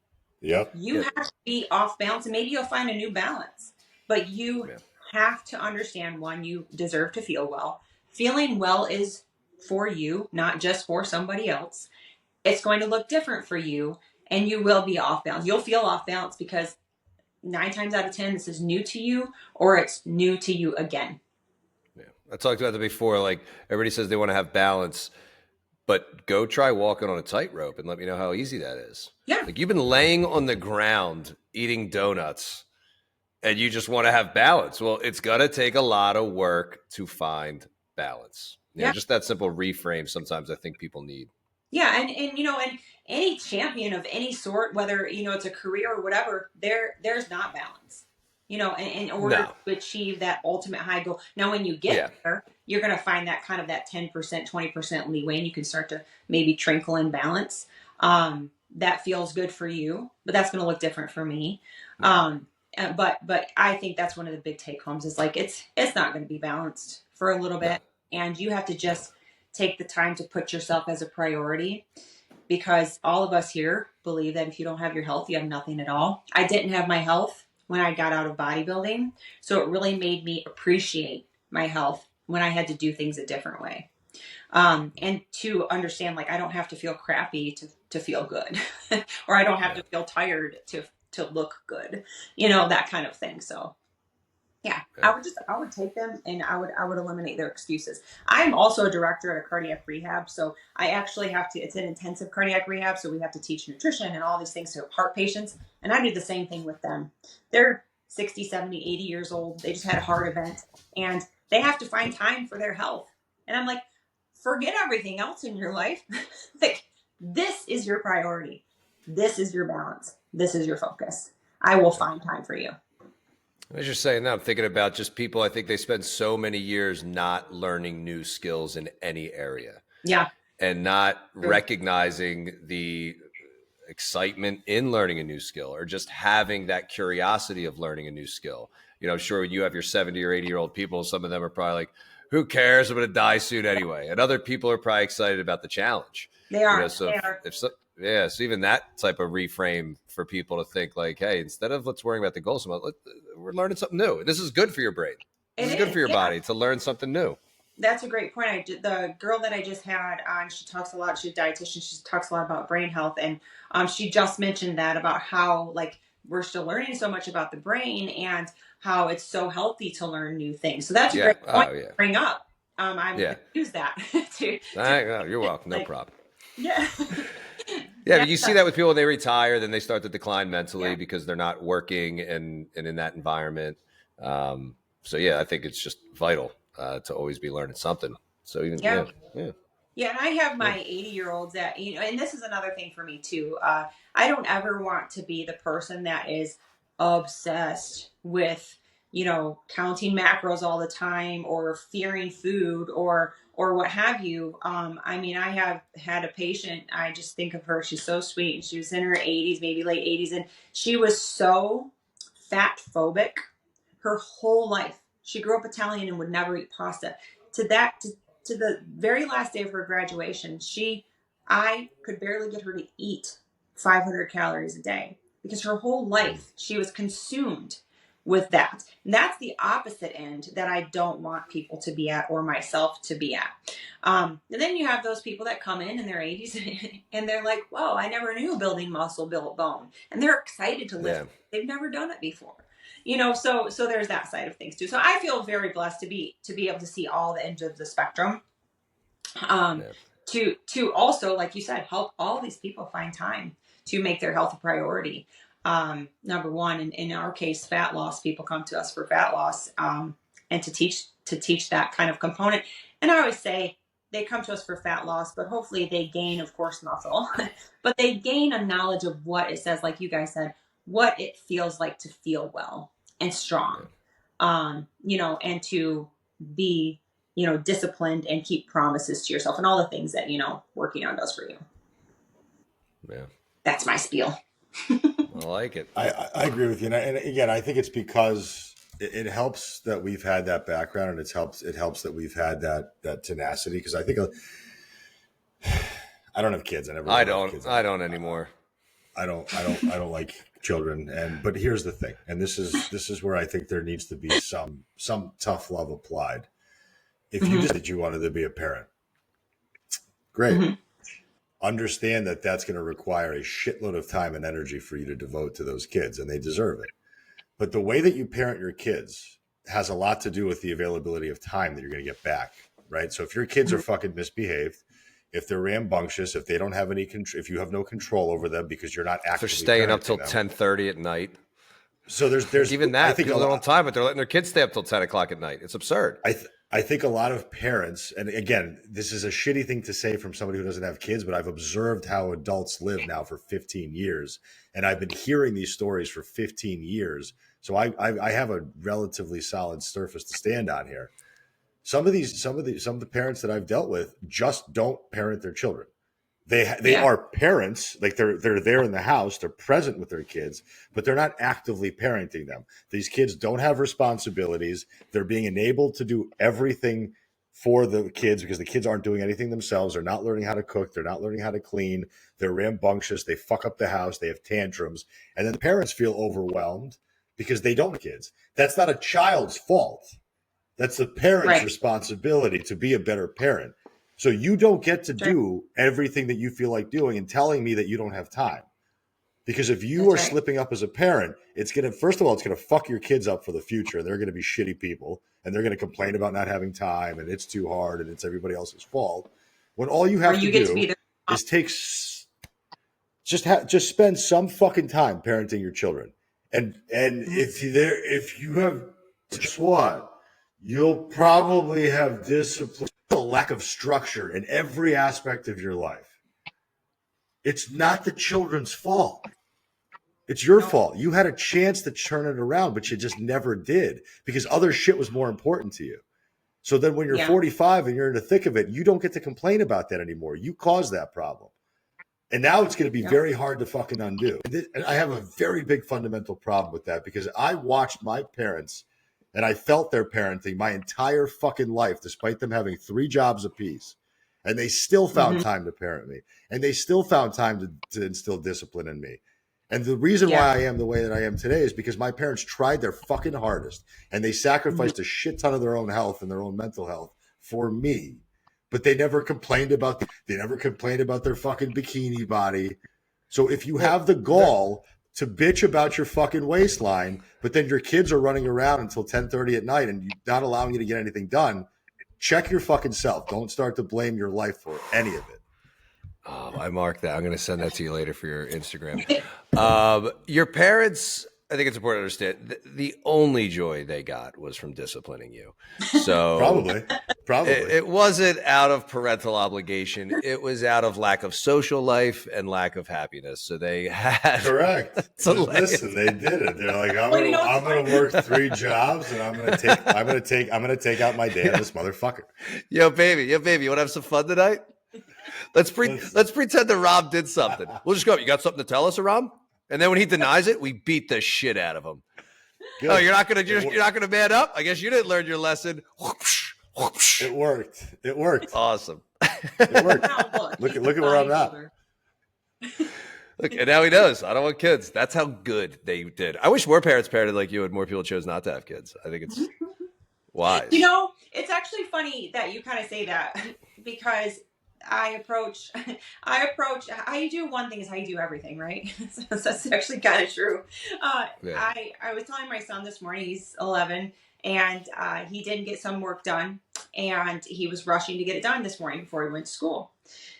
Yep. You have to be off balance, and maybe you'll find a new balance, but you have to understand, one, you deserve to feel well. Feeling well is for you, not just for somebody else. It's going to look different for you, and you will be off balance. You'll feel off balance because 9 times out of 10, this is new to you, or it's new to you again. Yeah. I talked about that before. Like, everybody says they want to have balance, but go try walking on a tightrope and let me know how easy that is. Yeah. Like, you've been laying on the ground eating donuts and you just want to have balance. Well, it's going to take a lot of work to find balance. Just that simple reframe sometimes I think people need. Yeah. And any champion of any sort, whether, it's a career or whatever, there's not balance, in order to achieve that ultimate high goal. Now, when you get there, you're going to find that kind of that 10%, 20% leeway, and you can start to maybe trinkle in balance. That feels good for you, but that's going to look different for me. But I think that's one of the big take homes is like, it's not going to be balanced for a little bit. And you have to just take the time to put yourself as a priority, because all of us here believe that if you don't have your health, you have nothing at all. I didn't have my health when I got out of bodybuilding. So it really made me appreciate my health when I had to do things a different way. And to understand, like, I don't have to feel crappy to feel good, or I don't have to feel tired to look good, that kind of thing. So I would take them and I would eliminate their excuses. I'm also a director at a cardiac rehab. So I actually it's an intensive cardiac rehab. So we have to teach nutrition and all these things to heart patients. And I do the same thing with them. They're 60, 70, 80 years old. They just had a heart event and they have to find time for their health. And I'm like, forget everything else in your life. Like, this is your priority. This is your balance. This is your focus. I will find time for you. As you're saying that, I'm thinking about just people. I think they spend so many years not learning new skills in any area. Yeah. And not recognizing the excitement in learning a new skill, or just having that curiosity of learning a new skill. I'm sure when you have your 70 or 80-year-old people, some of them are probably like, who cares? I'm going to die soon anyway. And other people are probably excited about the challenge. They are. So they are. so even that type of reframe for people to think like, hey, instead of let's worry about the goals, we're learning something new. This is good for your brain. This is good for your body to learn something new. That's a great point. The girl that I just had on, she talks a lot. She's a dietitian. She talks a lot about brain health, and she just mentioned that about how like we're still learning so much about the brain and how it's so healthy to learn new things. So that's a great point to bring up. I'm going to use that. You're welcome. No problem. Yeah. Yeah, but you see that with people when they retire, then they start to decline mentally because they're not working and in that environment. So yeah, I think it's just vital to always be learning something. So even Yeah, and I have my 80-year-olds that, and this is another thing for me too. I don't ever want to be the person that is obsessed with, counting macros all the time or fearing food or what have you. I mean, I have had a patient, I just think of her, she's so sweet, and she was in her 80s, maybe late 80s, and she was so fat phobic her whole life. She grew up Italian and would never eat pasta. To the very last day of her graduation, I could barely get her to eat 500 calories a day because her whole life she was consumed with that. And that's the opposite end that I don't want people to be at or myself to be at. And then you have those people that come in their 80s and they're like, whoa, I never knew building muscle built bone. And they're excited to lift. They've never done it before. So there's that side of things too. So I feel very blessed to be able to see all the ends of the spectrum. To also, like you said, help all these people find time to make their health a priority. Number one, in our case, fat loss. People come to us for fat loss, and to teach that kind of component. And I always say they come to us for fat loss, but hopefully they gain, of course, muscle, but they gain a knowledge of what it says, like you guys said, what it feels like to feel well and strong, and to be, disciplined and keep promises to yourself and all the things that, working on does for you. Yeah. That's my spiel. I like it. I agree with you. And again, I think it's because it helps that we've had that background, and it helps that we've had that tenacity. Cause I think I don't have kids. I don't anymore. I don't like children. But here's the thing. And this is where I think there needs to be some tough love applied. If you decided you wanted to be a parent, great. Understand that that's going to require a shitload of time and energy for you to devote to those kids, and they deserve it. But the way that you parent your kids has a lot to do with the availability of time that you're going to get back, right? So if your kids are fucking misbehaved, if they're rambunctious, if they don't have if you have no control over them because you're not actively they're staying up till 10:30 at night. So there's even that. I think people don't time, but they're letting their kids stay up till 10 o'clock at night. It's absurd. I think a lot of parents, and again, this is a shitty thing to say from somebody who doesn't have kids, but I've observed how adults live now for 15 years. And I've been hearing these stories for 15 years. So I have a relatively solid surface to stand on here. Some of the parents that I've dealt with just don't parent their children. They are parents, like they're there in the house, they're present with their kids, but they're not actively parenting them. These kids don't have responsibilities. They're being enabled to do everything for the kids because the kids aren't doing anything themselves. They're not learning how to cook. They're not learning how to clean. They're rambunctious. They fuck up the house. They have tantrums. And then the parents feel overwhelmed because they don't have kids. That's not a child's fault. That's the parent's responsibility to be a better parent. So you don't get to do everything that you feel like doing and telling me that you don't have time. Because if you are slipping up as a parent, it's going to fuck your kids up for the future. They're going to be shitty people and they're going to complain about not having time and it's too hard and it's everybody else's fault. When all you have to do is just spend some fucking time parenting your children. And if you have, guess what? You'll probably have discipline. A lack of structure in every aspect of your life. It's not the children's fault. It's your fault. You had a chance to turn it around, but you just never did because other shit was more important to you. So then when you're 45 and you're in the thick of it, you don't get to complain about that anymore. You caused that problem. And now it's going to be very hard to fucking undo. And I have a very big fundamental problem with that because I watched my parents And I felt their parenting my entire fucking life, despite them having 3 jobs apiece. And they still found time to parent me. And they still found time to instill discipline in me. And the reason why I am the way that I am today is because my parents tried their fucking hardest and they sacrificed a shit ton of their own health and their own mental health for me. But they never complained about their fucking bikini body. So if you have the gall to bitch about your fucking waistline, but then your kids are running around until 10:30 at night and you're not allowing you to get anything done, check your fucking self. Don't start to blame your life for any of it. I marked that. I'm going to send that to you later for your Instagram. Your parents, I think it's important to understand, the only joy they got was from disciplining you. So probably. It wasn't out of parental obligation. It was out of lack of social life and lack of happiness. So they had correct. Listen, they did it. They're like, I'm gonna work 3 jobs and I'm gonna take out my day on this motherfucker. Yo, baby, you want to have some fun tonight? Let's pretend that Rob did something. We'll just go. You got something to tell us, Rob? And then when he denies it, we beat the shit out of him. Good. Oh, you're not gonna man up? I guess you didn't learn your lesson. It worked. Awesome. It worked. Look at where I'm at. Look, and now he knows. I don't want kids. That's how good they did. I wish more parents parented like you and more people chose not to have kids. I think it's wise. It's actually funny that you kind of say that because how you do one thing is how you do everything, right? So that's actually kind of true. I was telling my son this morning, he's 11, and he didn't get some work done, and he was rushing to get it done this morning before he went to school.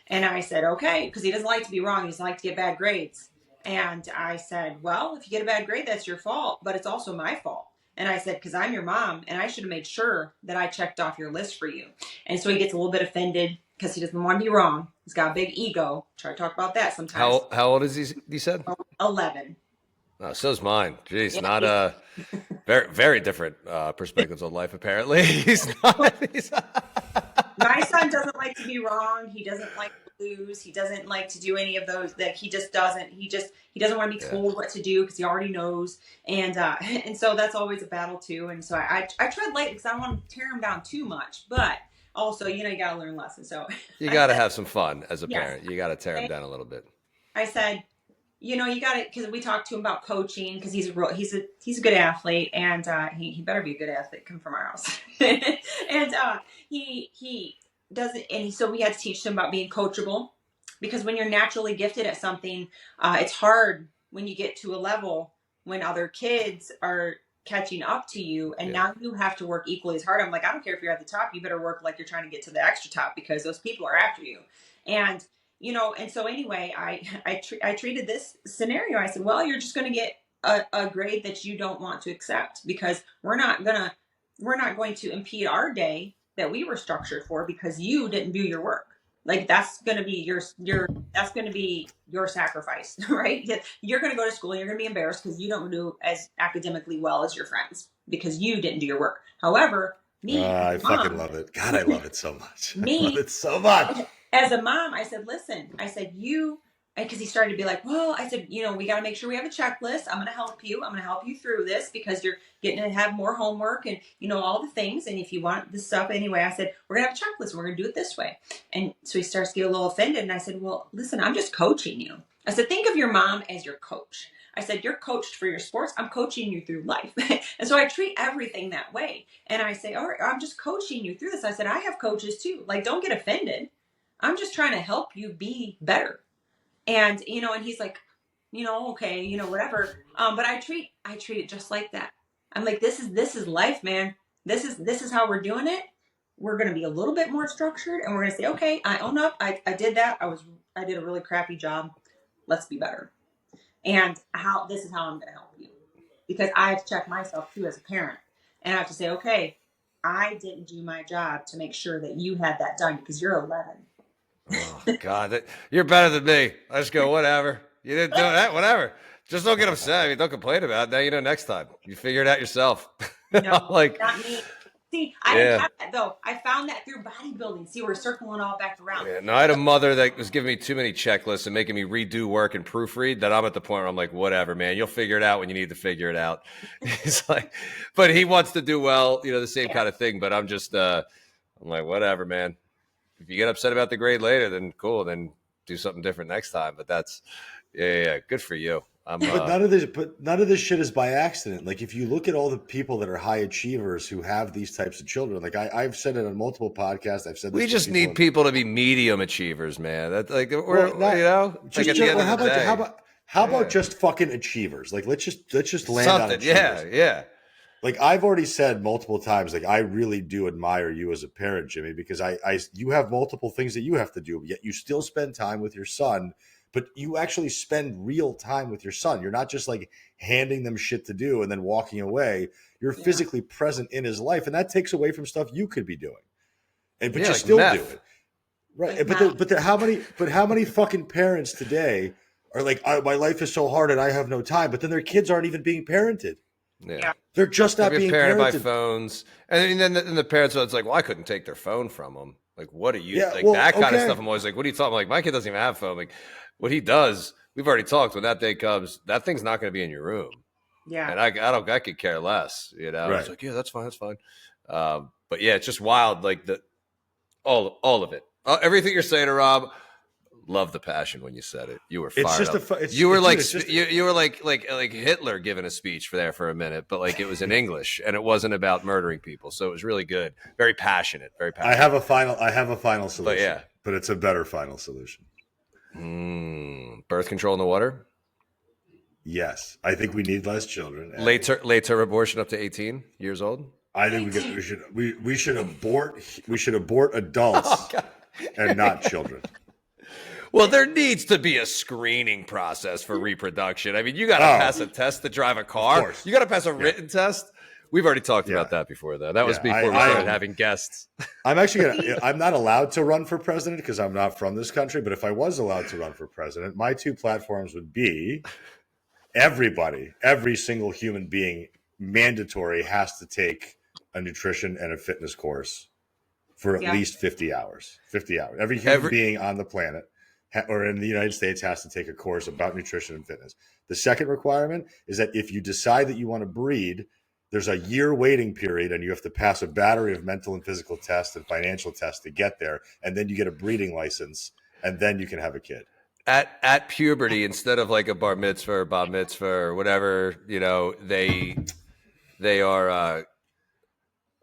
And I said, okay, because he doesn't like to be wrong. He doesn't like to get bad grades. And I said, well, if you get a bad grade, that's your fault, but it's also my fault. And I said, because I'm your mom, and I should have made sure that I checked off your list for you. And so he gets a little bit offended because he doesn't want to be wrong. He's got a big ego. Try to talk about that sometimes. How old is he? You said 11. Oh, so's mine. Jeez, not very, very different perspectives on life. Apparently, he's not. My son doesn't like to be wrong. He doesn't like to lose. He doesn't like to do any of those. That he just doesn't. He doesn't want to be told what to do because he already knows. And so that's always a battle too. And so I tread light because I don't want to tear him down too much, but. Also, you got to learn lessons. So you got to have some fun as a parent. You got to tear him down a little bit. I said, you got to, because we talked to him about coaching because he's a good athlete and he better be a good athlete, come from our house. And he doesn't, and so we had to teach him about being coachable because when you're naturally gifted at something, it's hard when you get to a level when other kids are catching up to you and now you have to work equally as hard. I'm like, I don't care if you're at the top, you better work like you're trying to get to the extra top because those people are after you. And and so anyway, I treated this scenario. I said, well, you're just going to get a grade that you don't want to accept because we're not going to impede our day that we were structured for because you didn't do your work. Like that's going to be your sacrifice, right? You're going to go to school and you're going to be embarrassed because you don't do as academically well as your friends because you didn't do your work. However, I fucking love it. God, I love it so much. I love it so much. As a mom, I said, listen, because he started to be like, well, I said, we got to make sure we have a checklist. I'm going to help you. I'm going to help you through this because you're getting to have more homework and, all the things. And if you want this stuff anyway, I said, we're going to have a checklist. We're going to do it this way. And so he starts to get a little offended. And I said, well, listen, I'm just coaching you. I said, think of your mom as your coach. I said, you're coached for your sports. I'm coaching you through life. And so I treat everything that way. And I say, all right, I'm just coaching you through this. I said, I have coaches too. Like, don't get offended. I'm just trying to help you be better. And, and he's like, okay, whatever. But I treat it just like that. I'm like, this is life, man. This is how we're doing it. We're going to be a little bit more structured and we're going to say, okay, I own up. I did that. I did a really crappy job. Let's be better. And this is how I'm going to help you because I have to check myself too as a parent. And I have to say, okay, I didn't do my job to make sure that you had that done because you're 11. Oh God, you're better than me. I just go, whatever. You didn't do that, whatever. Just don't get upset. I mean, don't complain about it. Now you know next time. You figure it out yourself. No, like not me. See, I didn't have that though. I found that through bodybuilding. See, we're circling all back around. Yeah, no, I had a mother that was giving me too many checklists and making me redo work and proofread that I'm at the point where I'm like, whatever, man, you'll figure it out when you need to figure it out. He's like, but he wants to do well, the same kind of thing. But I'm just, I'm like, whatever, man. If you get upset about the grade later, then cool, then do something different next time. But that's, yeah, good for you. But none of this shit is by accident. Like if you look at all the people that are high achievers who have these types of children, like I've said it on multiple podcasts. I've said this we just need people to be medium achievers, man. That's like how about just fucking achievers? Like let's just land something. On achievers. Yeah. Like I've already said multiple times, like I really do admire you as a parent, Jimmy, because you have multiple things that you have to do, yet you still spend time with your son. But you actually spend real time with your son. You're not just like handing them shit to do and then walking away. You're physically present in his life, and that takes away from stuff you could be doing. But you still do it, right? Like how many fucking parents today are like, my life is so hard and I have no time, but then their kids aren't even being parented. Yeah. They're just not being parented by parented. phones, and then the parents are like, well, I couldn't take their phone from them. Like, what are you that kind of stuff? I'm always like, what are you talking? Like, my kid doesn't even have a phone. Like, what he does, we've already talked. When that day comes, that thing's not going to be in your room. Yeah, and I could care less. Right. It's like, yeah, that's fine. But yeah, it's just wild. Like all of it, everything you're saying, Rob. Love the passion when you said it. You were fired up. You were like Hitler giving a speech for a minute, but like it was in English and it wasn't about murdering people. So it was really good. Very passionate. I have a final solution. But it's a better final solution. Birth control in the water. Yes, I think we need less children. Later abortion up to 18 years old. I think we should abort adults and not children. Well, there needs to be a screening process for reproduction. I mean, you got to pass a test to drive a car. You got to pass a written test. We've already talked about that before, though. That was before we started having guests. I'm not allowed to run for president because I'm not from this country. But if I was allowed to run for president, my two platforms would be every single human being mandatory has to take a nutrition and a fitness course for at least 50 hours. 50 hours. Every human being on the planet or in the United States has to take a course about nutrition and fitness. The second requirement is that if you decide that you want to breed, there's a year waiting period and you have to pass a battery of mental and physical tests and financial tests to get there. And then you get a breeding license and then you can have a kid. At puberty, instead of like a bar mitzvah or bat mitzvah or whatever, they are,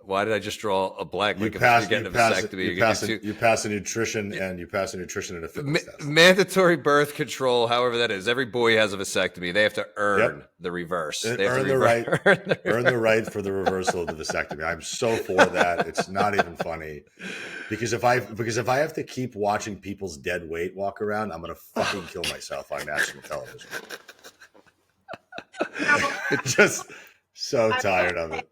why did I just draw a blank? You pass a nutrition and a fitness test. Mandatory birth control, however that is. Every boy has a vasectomy. They have to earn the reverse. They earn the right for the reversal of the vasectomy. I'm so for that. It's not even funny. Because if I have to keep watching people's dead weight walk around, I'm gonna fucking kill myself on national television. Just so tired of it.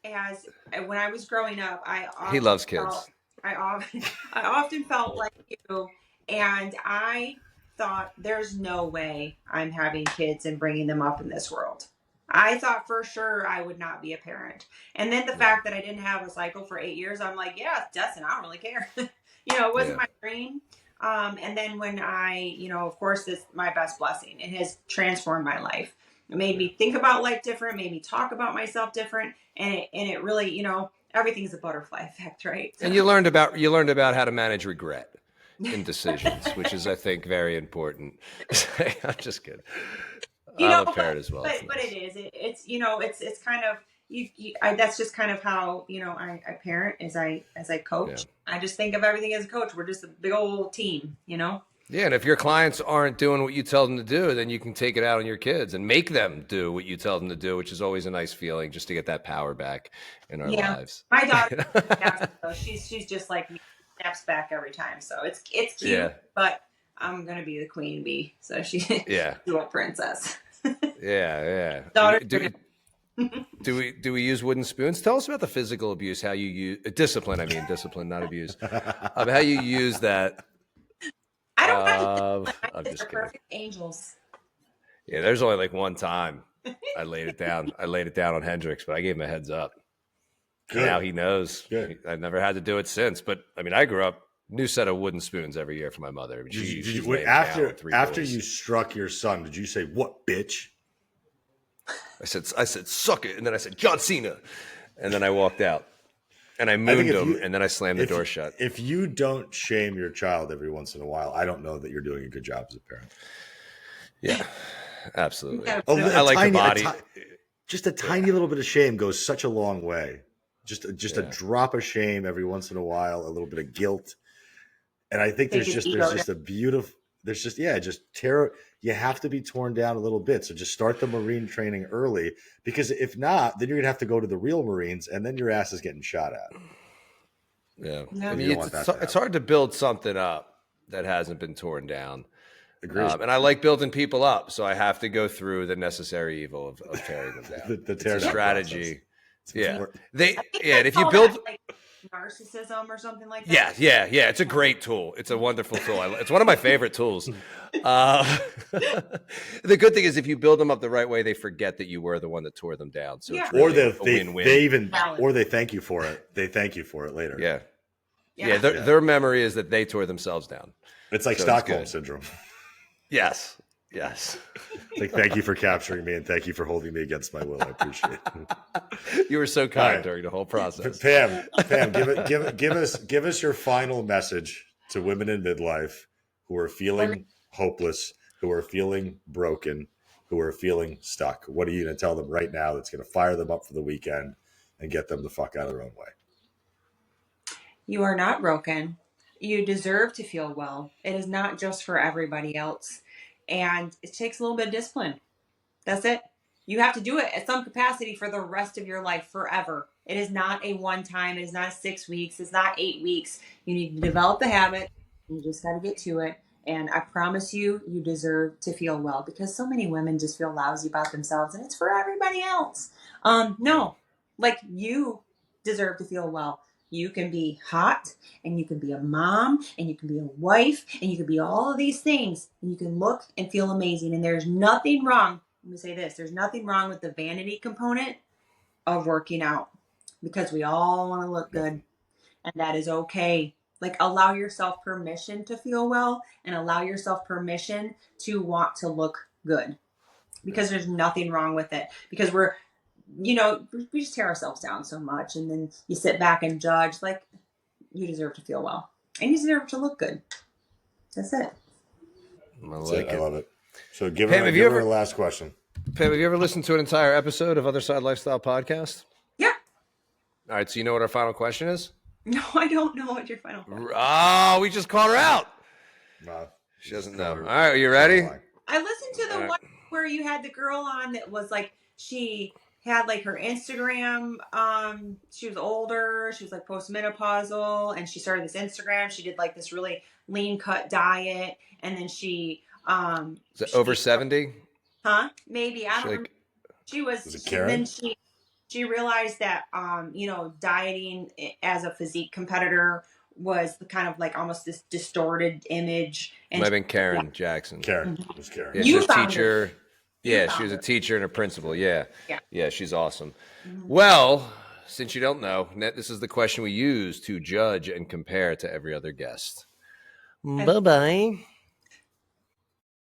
As when I was growing up, he loves kids. I often felt like you, and I thought there's no way I'm having kids and bringing them up in this world. I thought for sure I would not be a parent. And then the fact that I didn't have a cycle for 8 years, I'm like, yeah, it's destined. I don't really care. It wasn't my dream. And then when I, of course, this my best blessing. It has transformed my life. It made me think about life different, made me talk about myself different. And it really, everything's a butterfly effect, right? So. And you learned about how to manage regret in decisions, which is, I think, very important. I'm just kidding. I'm a parent as well. But it is. It's kind of that's just kind of how I parent as I coach. Yeah. I just think of everything as a coach. We're just a big old team, Yeah, and if your clients aren't doing what you tell them to do, then you can take it out on your kids and make them do what you tell them to do, which is always a nice feeling, just to get that power back in our lives. My daughter, she's just like me, snaps back every time, so it's cute. But I'm gonna be the queen bee, so she's a little princess. Daughter. Do we use wooden spoons? Tell us about the physical abuse, how you use discipline, not abuse. How you use that. I don't have I'm just kidding. Perfect angels. Yeah, there's only like one time I laid it down. I laid it down on Hendrix, but I gave him a heads up. Good. Now he knows. Good. I've never had to do it since. But I mean, I grew up new set of wooden spoons every year for my mother. I mean, After you struck your son, did you say, "What, bitch"? I said, "Suck it," and then I said, "John Cena," and then I walked out. And I mooned him, and then I slammed the door shut. If you don't shame your child every once in a while, I don't know that you're doing a good job as a parent. Yeah, absolutely. I like the body. Just a tiny little bit of shame goes such a long way. Just a drop of shame every once in a while, a little bit of guilt. And I think you have to be torn down a little bit. So just start the Marine training early, because if not, then you're gonna have to go to the real Marines, and then your ass is getting shot at. Yeah. I mean, it's hard to build something up that hasn't been torn down. Agreed. And I like building people up, so I have to go through the necessary evil of tearing them down. the tear down strategy. Yeah. And if you build narcissism or something like that. Yeah. It's a great tool. It's a wonderful tool. It's one of my favorite tools. The good thing is, if you build them up the right way, they forget that you were the one that tore them down. So it's really they thank you for it. They thank you for it later. Yeah. Their memory is that they tore themselves down. It's like Stockholm syndrome. Yes. It's like, thank you for capturing me, and thank you for holding me against my will. I appreciate it. You were so kind during the whole process. Pam, give us your final message to women in midlife who are feeling hopeless, who are feeling broken, who are feeling stuck. What are you going to tell them right now that's going to fire them up for the weekend and get them the fuck out of their own way? You are not broken. You deserve to feel well. It is not just for everybody else. And it takes a little bit of discipline. That's it. You have to do it at some capacity for the rest of your life, forever. It is not a one time. It is not 6 weeks. It's not 8 weeks. You need to develop the habit. You just got to get to it. And I promise you, you deserve to feel well, because so many women just feel lousy about themselves, and it's for everybody else. No, like, you deserve to feel well. You can be hot, and you can be a mom, and you can be a wife, and you can be all of these things, and you can look and feel amazing. And there's nothing wrong. Let me say this. There's nothing wrong with the vanity component of working out, because we all want to look good, and that is okay. Like, allow yourself permission to feel well, and allow yourself permission to want to look good, because there's nothing wrong with it. Because we just tear ourselves down so much, and then you sit back and judge. Like, you deserve to feel well, and you deserve to look good. That's it. I love it. So give her a last question. Pam, have you ever listened to an entire episode of Other Side Lifestyle Podcast? Yeah. All right, so you know what our final question is? No, I don't know what your final question is. Oh, we just caught her out. No, she doesn't know. All right, are you ready? I listened to the one where you had the girl on that was like, she had like her Instagram. She was older. She was like postmenopausal, and she started this Instagram. She did like this really lean cut diet, and then she is it over 70? Huh? Maybe. I don't remember. She was then she realized that dieting as a physique competitor was the kind of like almost this distorted image. And might have been Karen Jackson. It was Karen. Yeah, she was a teacher. Yeah, she was a teacher and a principal. Yeah, she's awesome. Mm-hmm. Well, since you don't know, this is the question we use to judge and compare to every other guest. Bye-bye.